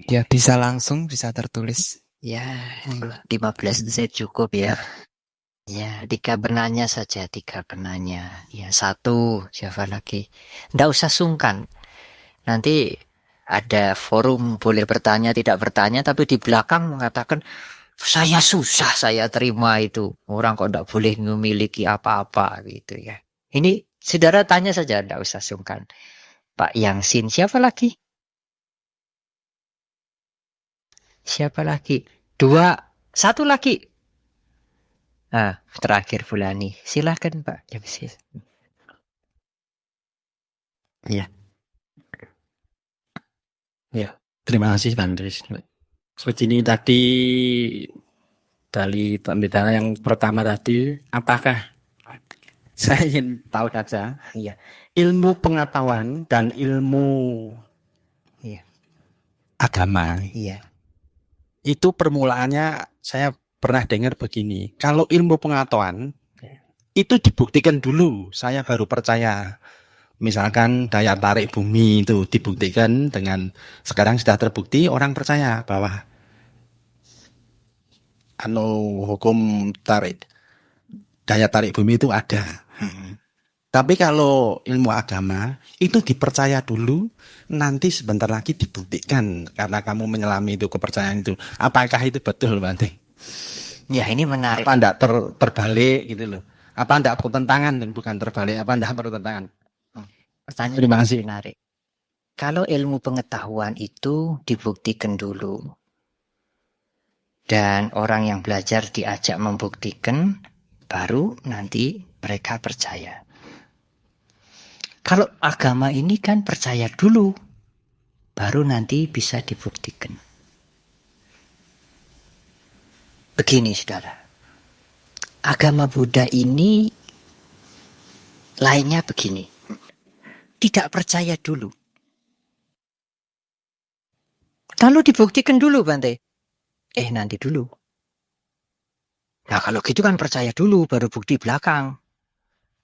Ya bisa langsung, bisa tertulis. Ya 15 detik cukup ya. Ya 3 penanya saja, 3 penanya. Ya 1, siapa lagi? Nggak usah sungkan. Nanti ada forum boleh bertanya, tidak bertanya, tapi di belakang mengatakan saya susah saya terima itu. Orang kok tidak boleh memiliki apa-apa gitu ya. Ini saudara tanya saja, tidak usah sungkan. Pak Yangsin, siapa lagi? Siapa lagi? 2, 1 lagi. Terakhir Fulani. Silakan Pak. Ya. Ya, terima kasih Pak Andres. Seperti ini tadi dari pembicaraan yang pertama tadi, apakah saya ingin tahu saja, Iya. ilmu pengetahuan dan ilmu agama, itu permulaannya saya pernah dengar begini. Kalau ilmu pengetahuan itu dibuktikan dulu, saya baru percaya. Misalkan daya tarik bumi itu dibuktikan dengan sekarang sudah terbukti orang percaya bahwa hukum tarik daya tarik bumi itu ada. Tapi kalau ilmu agama itu dipercaya dulu, nanti sebentar lagi dibuktikan karena kamu menyelami itu kepercayaan itu. Apakah itu betul, Bante? Ya, ini menarik. Apa enggak terbalik gitu loh? Apa enggak pertentangan dan bukan terbalik? Apa enggak pertentangan? Pertanyaan Terima kasih. menarik. Kalau ilmu pengetahuan itu dibuktikan dulu, dan orang yang belajar diajak membuktikan, baru nanti mereka percaya. Kalau agama ini kan percaya dulu, baru nanti bisa dibuktikan. Begini, saudara. Agama Buddha ini lainnya begini. Tidak percaya dulu. Lalu dibuktikan dulu, Bante. Nanti dulu. Nah, kalau gitu kan percaya dulu, baru bukti belakang.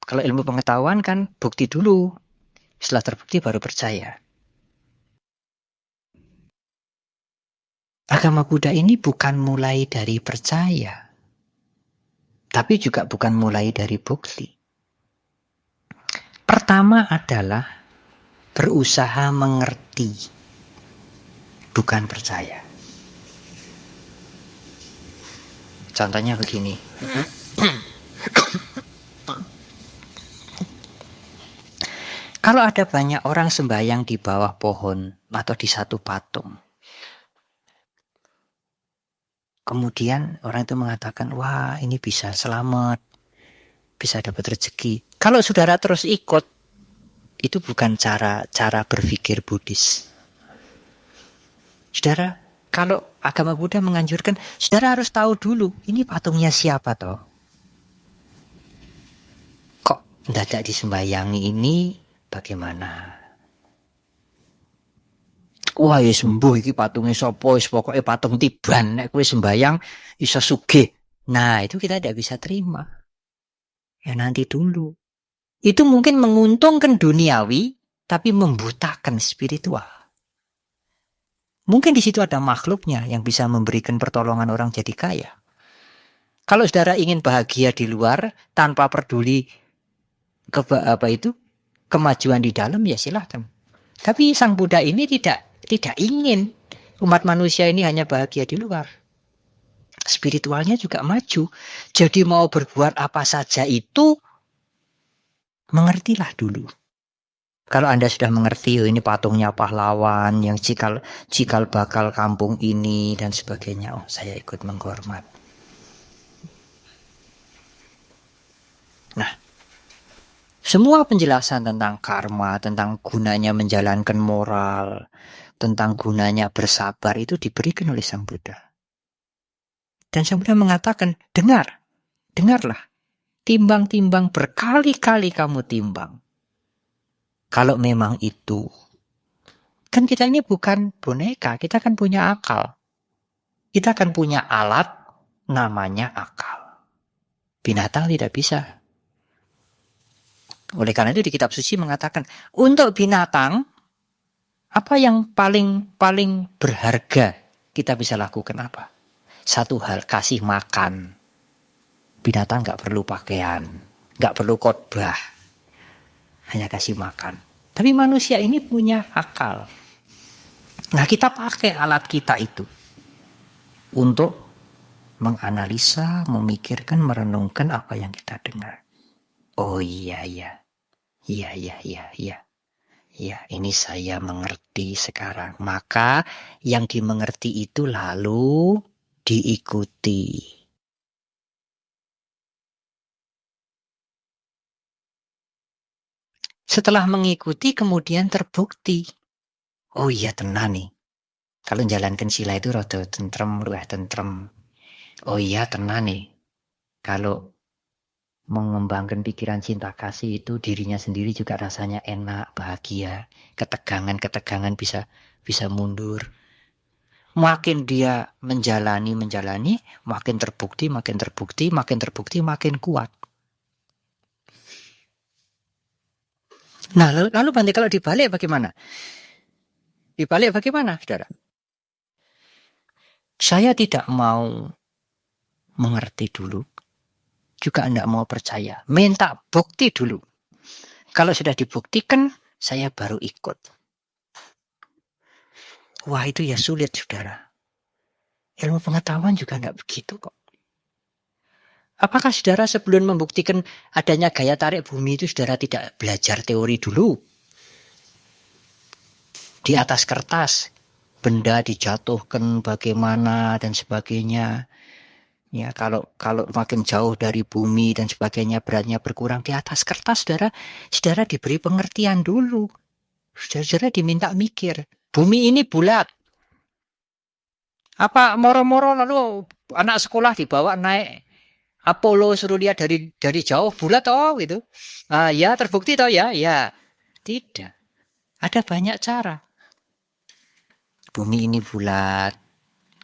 Kalau ilmu pengetahuan kan bukti dulu. Setelah terbukti baru percaya. Agama Buddha ini bukan mulai dari percaya. Tapi juga bukan mulai dari bukti. Pertama adalah berusaha mengerti. Bukan percaya. Contohnya begini. Kalau ada banyak orang sembahyang di bawah pohon atau di satu patung. Kemudian orang itu mengatakan, wah ini bisa selamat, bisa dapat rezeki. Kalau saudara terus ikut, itu bukan cara berpikir Buddhis. Saudara, kalau agama Buddha menganjurkan, saudara harus tahu dulu, ini patungnya siapa toh? Kok mendadak disembayangi ini? Bagaimana? Wah, ya sembuh iki patunge sapa, wis pokoke patung tiban nek kowe sembayang iso sugih. Nah, itu kita tidak bisa terima. Ya nanti dulu. Itu mungkin menguntungkan duniawi tapi membutakan spiritual. Mungkin di situ ada makhluknya yang bisa memberikan pertolongan orang jadi kaya. Kalau saudara ingin bahagia di luar tanpa peduli kemajuan di dalam, ya silahkan. Tapi Sang Buddha ini tidak ingin umat manusia ini hanya bahagia di luar. Spiritualnya juga maju. Jadi mau berbuat apa saja itu, mengertilah dulu. Kalau Anda sudah mengerti, ini patungnya pahlawan yang cikal bakal kampung ini dan sebagainya, saya ikut menghormat. Nah, semua penjelasan tentang karma, tentang gunanya menjalankan moral, tentang gunanya bersabar itu diberikan oleh Sang Buddha. Dan Sang Buddha mengatakan, dengarlah, timbang-timbang berkali-kali kamu timbang. Kalau memang itu, kan kita ini bukan boneka, kita kan punya akal. Kita kan punya alat namanya akal. Binatang tidak bisa. Oleh karena itu di kitab suci mengatakan, untuk binatang, apa yang paling berharga kita bisa lakukan apa? Satu hal, kasih makan. Binatang nggak perlu pakaian, nggak perlu khotbah, hanya kasih makan. Tapi manusia ini punya akal. Nah, kita pakai alat kita itu untuk menganalisa, memikirkan, merenungkan apa yang kita dengar. Oh iya. Ya, ini saya mengerti sekarang. Maka yang dimengerti itu lalu diikuti. Setelah mengikuti kemudian terbukti. Oh iya tenan nih. Kalau jalankan sila itu rada tentrem, luwih tentrem. Oh iya tenan nih. Kalau mengembangkan pikiran cinta kasih itu dirinya sendiri juga rasanya enak, bahagia. Ketegangan bisa mundur. Makin dia menjalani, makin terbukti, makin kuat. Nah, lalu Bante kalau dibalik bagaimana? Dibalik bagaimana, saudara? Saya tidak mau mengerti dulu, juga tidak mau percaya. Minta bukti dulu. Kalau sudah dibuktikan, saya baru ikut. Wah, itu ya sulit, saudara. Ilmu pengetahuan juga tidak begitu kok. Apakah saudara sebelum membuktikan adanya gaya tarik bumi itu saudara tidak belajar teori dulu? Di atas kertas, benda dijatuhkan bagaimana dan sebagainya. Ya, kalau makin jauh dari bumi dan sebagainya beratnya berkurang di atas kertas, saudara diberi pengertian dulu. Saudara diminta mikir. Bumi ini bulat. Apa moro-moro lalu anak sekolah dibawa naik Apollo suruh lihat dari jauh bulat toh gitu. Ya terbukti toh ya. Tidak. Ada banyak cara. Bumi ini bulat.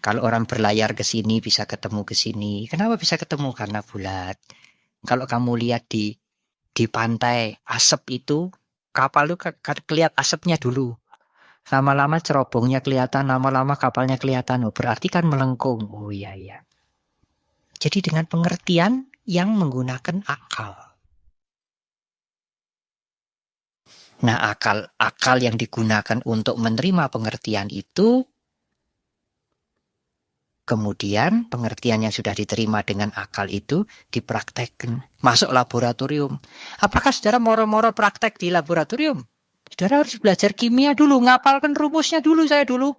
Kalau orang berlayar ke sini bisa ketemu ke sini. Kenapa bisa ketemu? Karena bulat. Kalau kamu lihat di pantai asap itu, kapal itu kelihatan asapnya dulu. Lama-lama cerobongnya kelihatan, lama-lama kapalnya kelihatan. Oh, berarti kan melengkung. Oh iya. Jadi dengan pengertian yang menggunakan akal. Nah, akal yang digunakan untuk menerima pengertian itu, kemudian pengertian yang sudah diterima dengan akal itu dipraktekkan. Masuk laboratorium. Apakah saudara moro-moro praktek di laboratorium? Saudara harus belajar kimia dulu, ngapalkan rumusnya dulu saya dulu.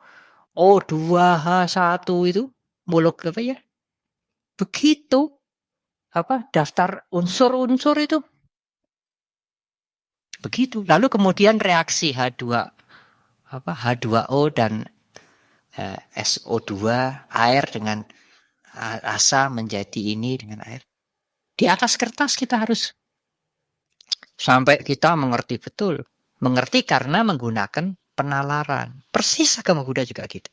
O2H1 itu, molek apa ya? Begitu. Daftar unsur-unsur itu. Begitu. Lalu kemudian reaksi H2O dan SO2 air dengan asa menjadi ini dengan air. Di atas kertas kita harus sampai kita mengerti betul. Mengerti karena menggunakan penalaran. Persis agama Buddha juga gitu.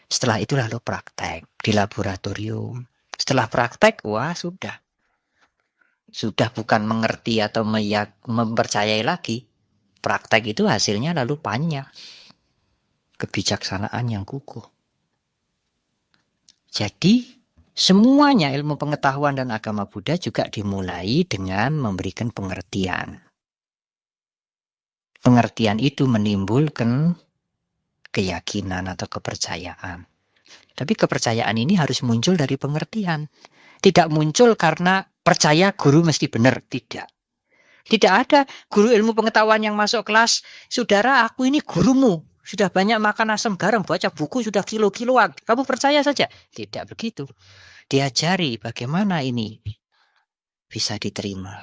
Setelah itu lalu praktek di laboratorium. Setelah praktek, wah sudah bukan mengerti atau mempercayai lagi. Praktek itu hasilnya lalu banyak. Kebijaksanaan yang kukuh. Jadi semuanya ilmu pengetahuan dan agama Buddha juga dimulai dengan memberikan pengertian. Pengertian itu menimbulkan keyakinan atau kepercayaan. Tapi kepercayaan ini harus muncul dari pengertian. Tidak muncul karena percaya guru mesti benar. Tidak. Tidak ada guru ilmu pengetahuan yang masuk kelas. Saudara, aku ini gurumu. Sudah banyak makan asam garam, baca buku sudah kilo-kiloan. Kamu percaya saja? Tidak begitu. Diajari bagaimana ini bisa diterima.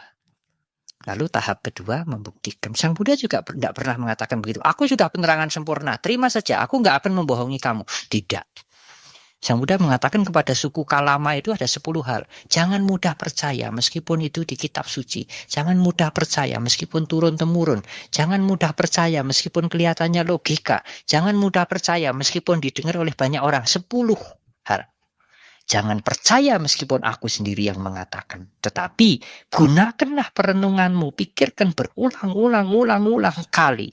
Lalu tahap kedua membuktikan. Sang Buddha juga tidak pernah mengatakan begitu. Aku sudah penerangan sempurna. Terima saja. Aku nggak akan membohongi kamu. Tidak. Sang Buddha mengatakan kepada suku Kalama itu ada 10 hal. Jangan mudah percaya meskipun itu di kitab suci. Jangan mudah percaya meskipun turun-temurun. Jangan mudah percaya meskipun kelihatannya logika. Jangan mudah percaya meskipun didengar oleh banyak orang. 10 hal. Jangan percaya meskipun aku sendiri yang mengatakan. Tetapi gunakanlah perenunganmu. Pikirkan berulang-ulang kali.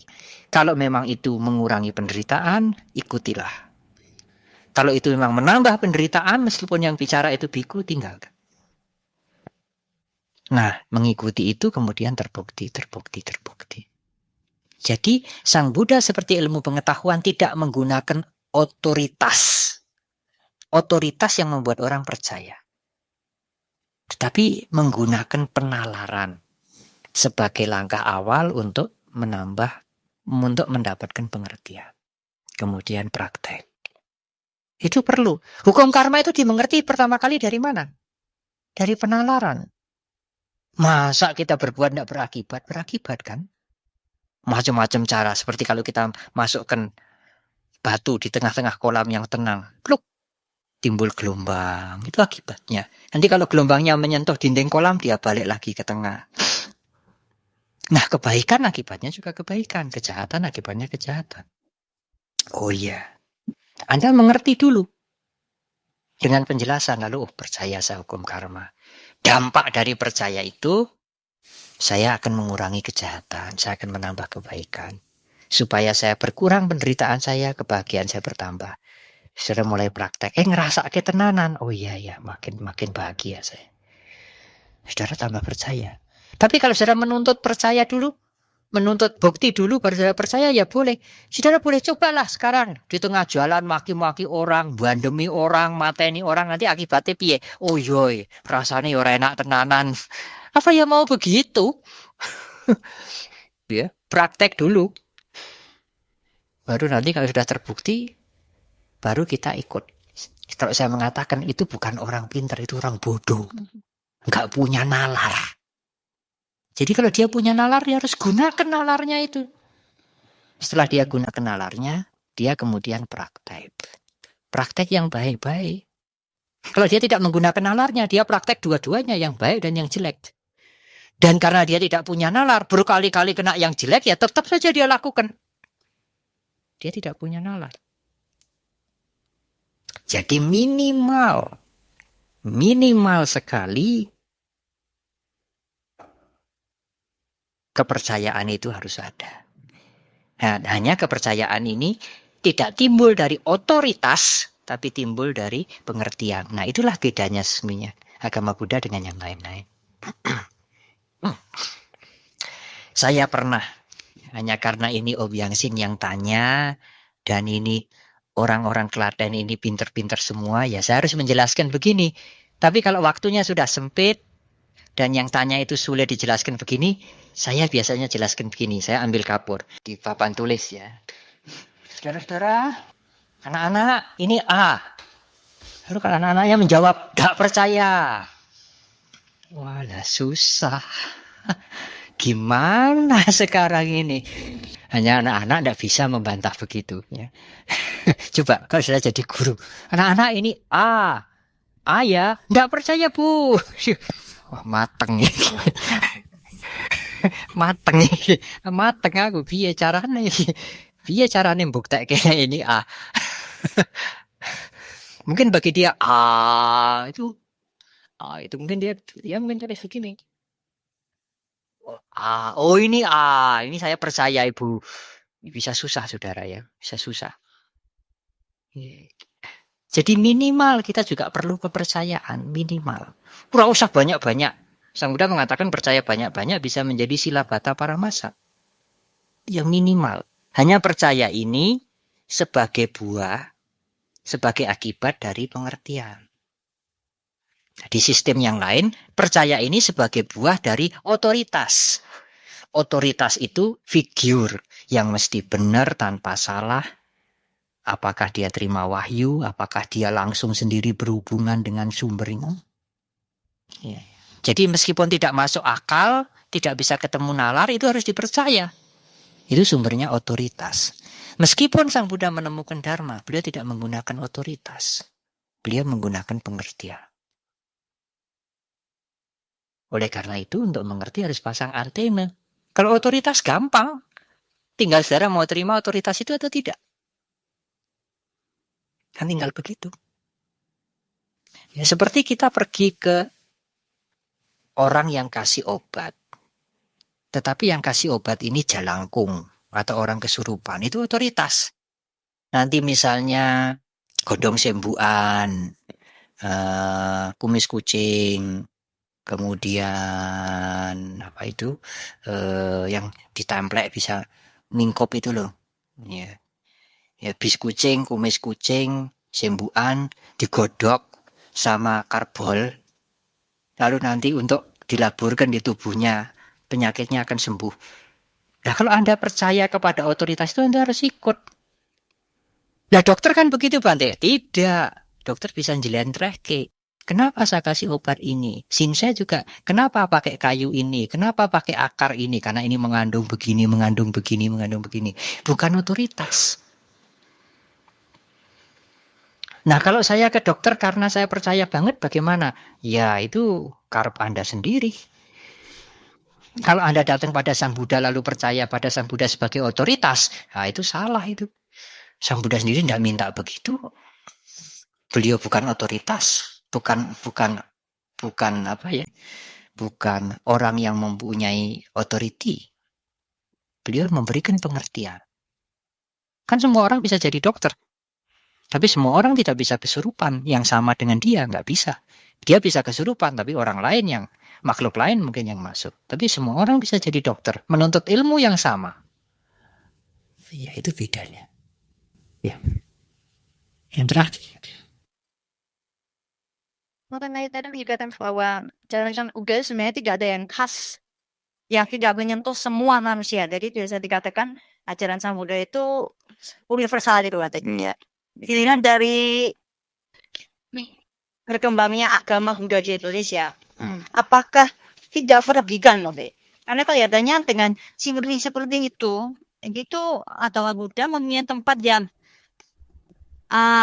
Kalau memang itu mengurangi penderitaan, ikutilah. Kalau itu memang menambah penderitaan, meskipun yang bicara itu biku, tinggalkan. Nah, mengikuti itu kemudian terbukti. Jadi, Sang Buddha seperti ilmu pengetahuan tidak menggunakan otoritas. Otoritas yang membuat orang percaya. Tetapi menggunakan penalaran sebagai langkah awal untuk mendapatkan pengertian. Kemudian praktek. Itu perlu. Hukum karma itu dimengerti pertama kali dari mana? Dari penalaran. Masa kita berbuat tidak berakibat? Berakibat kan? Macam-macam cara. Seperti kalau kita masukkan batu di tengah-tengah kolam yang tenang. Pluk. Timbul gelombang. Itu akibatnya. Nanti kalau gelombangnya menyentuh dinding kolam, dia balik lagi ke tengah. Nah, kebaikan akibatnya juga kebaikan. Kejahatan akibatnya kejahatan. Oh iya. Anda mengerti dulu. Dengan penjelasan. Lalu percaya saya hukum karma. Dampak dari percaya itu, saya akan mengurangi kejahatan, saya akan menambah kebaikan. Supaya saya berkurang penderitaan saya, kebahagiaan saya bertambah. Sudah mulai praktek, ngerasa ketenanan. Oh iya, makin bahagia saya. Saudara tambah percaya. Tapi kalau saudara menuntut percaya dulu, menuntut bukti dulu baru saudara percaya, ya boleh. Saudara boleh cobalah sekarang. Di tengah jalan maki-maki orang, bandemi orang, mateni orang, nanti akibatnya piye? Oh iya, rasanya orang enak tenanan. Apa ya mau begitu? Ya, praktek dulu. Baru nanti kalau sudah terbukti, baru kita ikut. Kalau saya mengatakan itu bukan orang pintar, itu orang bodoh. Nggak punya nalar. Jadi kalau dia punya nalar, dia harus gunakan nalarnya itu. Setelah dia gunakan nalarnya, dia kemudian praktek. Praktek yang baik-baik. Kalau dia tidak menggunakan nalarnya, dia praktek dua-duanya, yang baik dan yang jelek. Dan karena dia tidak punya nalar, berkali-kali kena yang jelek, ya tetap saja dia lakukan. Dia tidak punya nalar. Jadi minimal sekali kepercayaan itu harus ada. Nah, hanya kepercayaan ini tidak timbul dari otoritas, tapi timbul dari pengertian. Nah, itulah bedanya sesungguhnya agama Buddha dengan yang lain-lain. Saya pernah, hanya karena ini Obyang Sin yang tanya, dan ini orang-orang Klaten ini pinter-pinter semua, ya saya harus menjelaskan begini. Tapi kalau waktunya sudah sempit, dan yang tanya itu sulit dijelaskan begini, saya biasanya jelaskan begini. Saya ambil kapur di papan tulis ya. Saudara-saudara, anak-anak, ini A. Lalu kalau anak-anaknya menjawab, tidak percaya. Walah, susah. Gimana sekarang ini? Hanya anak-anak tidak bisa membantah begitu. Ya. Coba kalau sudah jadi guru. Anak-anak ini A. A ya? Tidak percaya, Bu. Wah, mateng ini. Mateng aku. Piye carane mbuktekke ini A. Mungkin bagi dia A itu mungkin dia mungkin tulis begini. Oh ini A, ini saya percaya Ibu. Bisa susah saudara ya, bisa susah. Jadi minimal kita juga perlu kepercayaan, minimal. Ora usah banyak-banyak. Sang Buddha mengatakan percaya banyak-banyak bisa menjadi silabata paramasa. Yang minimal. Hanya percaya ini sebagai buah, sebagai akibat dari pengertian. Di sistem yang lain, percaya ini sebagai buah dari otoritas. Otoritas itu figur yang mesti benar tanpa salah. Apakah dia terima wahyu, apakah dia langsung sendiri berhubungan dengan sumbernya. Ya. Jadi meskipun tidak masuk akal, tidak bisa ketemu nalar, itu harus dipercaya. Itu sumbernya otoritas. Meskipun Sang Buddha menemukan Dharma, beliau tidak menggunakan otoritas. Beliau menggunakan pengertian. Oleh karena itu, untuk mengerti harus pasang antena. Kalau otoritas gampang, tinggal saudara mau terima otoritas itu atau tidak. Kan tinggal begitu. Ya, seperti kita pergi ke orang yang kasih obat. Tetapi yang kasih obat ini jalangkung atau orang kesurupan, itu otoritas. Nanti misalnya godong sembuhan, kumis kucing, kemudian apa itu yang ditemplek bisa mingkop itu loh. Ya bis kucing, kumis kucing, sembuhan digodok sama karbol. Lalu nanti untuk dilaburkan di tubuhnya, penyakitnya akan sembuh. Nah, kalau Anda percaya kepada otoritas itu, Anda harus ikut. Nah, dokter kan begitu, Bante? Tidak. Dokter bisa njelentrehke. Kenapa saya kasih obat ini? Saya juga, kenapa pakai kayu ini? Kenapa pakai akar ini? Karena ini mengandung begini, mengandung begini, mengandung begini. Bukan otoritas. Nah, kalau saya ke dokter karena saya percaya banget, bagaimana? Ya, itu karep Anda sendiri. Kalau Anda datang pada Sang Buddha lalu percaya pada Sang Buddha sebagai otoritas, nah itu salah itu. Sang Buddha sendiri tidak minta begitu. Beliau bukan otoritas, bukan bukan orang yang mempunyai authority. Beliau memberikan pengertian. Kan semua orang bisa jadi dokter. Tapi semua orang tidak bisa kesurupan yang sama dengan dia, nggak bisa. Dia bisa kesurupan, tapi orang lain yang, makhluk lain mungkin yang masuk. Tapi semua orang bisa jadi dokter, menuntut ilmu yang sama. Ya, itu bedanya. Ya. Yang terakhir. Mengenai tadi dikatakan bahwa jalan UGA sebenarnya tidak ada yang khas, yang tidak menyentuh semua manusia. Jadi biasa dikatakan ajaran Sang Buddha itu universal itu katanya. Dilihat dari berkembangnya agama Buddha di Indonesia, apakah tidak berlebihan loh, Be? Karena kelihatannya dengan simbol seperti itu agama Buddha mempunyai tempat yang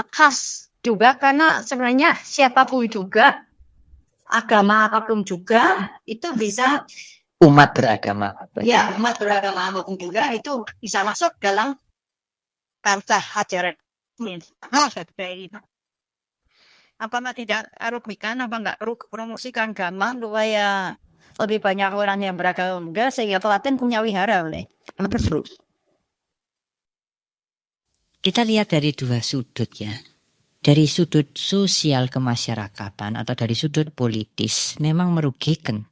khas juga, karena sebenarnya siapapun juga, agama apapun juga itu bisa, Umat beragama. ya umat beragama apapun juga itu bisa masuk dalam kancah ajaran. Seperti itu. Apakah tidak rugikan, apa enggak promosikan agama supaya lebih banyak orang yang beragama juga, sehingga Klaten punya wihara oleh. Kita lihat dari dua sudut ya. Dari sudut sosial kemasyarakatan atau dari sudut politis memang merugikan.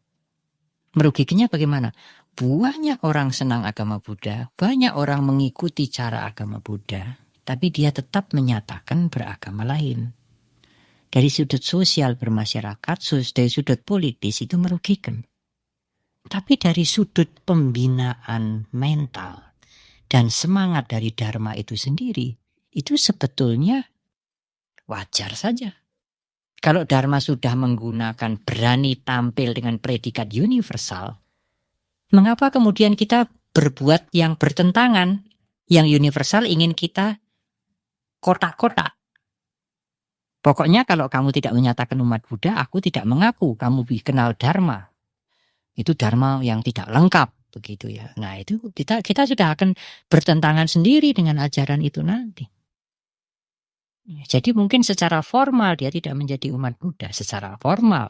Merugikannya bagaimana? Banyak orang senang agama Buddha, banyak orang mengikuti cara agama Buddha, tapi dia tetap menyatakan beragama lain. Dari sudut sosial bermasyarakat, dari sudut politis itu merugikan. Tapi dari sudut pembinaan mental dan semangat dari Dharma itu sendiri, itu sebetulnya wajar saja. Kalau Dharma sudah menggunakan berani tampil dengan predikat universal, mengapa kemudian kita berbuat yang bertentangan, yang universal ingin kita kotak-kotak? Pokoknya kalau kamu tidak menyatakan umat Buddha, aku tidak mengaku kamu kenal Dharma. Itu Dharma yang tidak lengkap, begitu ya. Nah itu kita sudah akan bertentangan sendiri dengan ajaran itu nanti. Jadi mungkin secara formal dia tidak menjadi umat Buddha secara formal.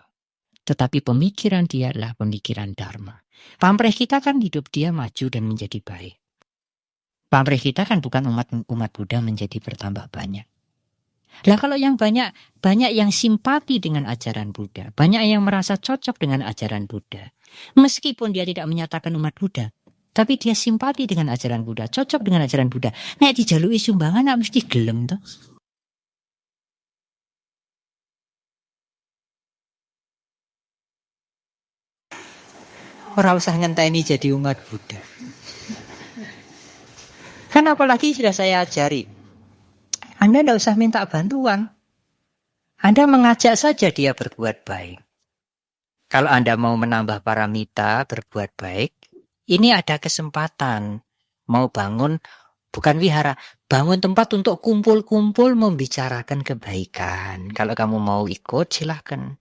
Tetapi pemikiran dia adalah pemikiran Dharma. Pamrih kita kan hidup dia maju dan menjadi baik. Pamrih kita kan bukan umat Buddha menjadi bertambah banyak. Lah kalau yang banyak yang simpati dengan ajaran Buddha, banyak yang merasa cocok dengan ajaran Buddha. Meskipun dia tidak menyatakan umat Buddha, tapi dia simpati dengan ajaran Buddha, cocok dengan ajaran Buddha. Nek dijalui sumbangan nak mesti gelem toh. Ora usah ngenteni jadi umat Buddha. Kan apalagi sudah saya ajari. Anda tidak usah minta bantuan. Anda mengajak saja dia berbuat baik. Kalau Anda mau menambah paramita, berbuat baik, ini ada kesempatan. Mau bangun, bukan wihara, bangun tempat untuk kumpul-kumpul membicarakan kebaikan. Kalau kamu mau ikut, silahkan.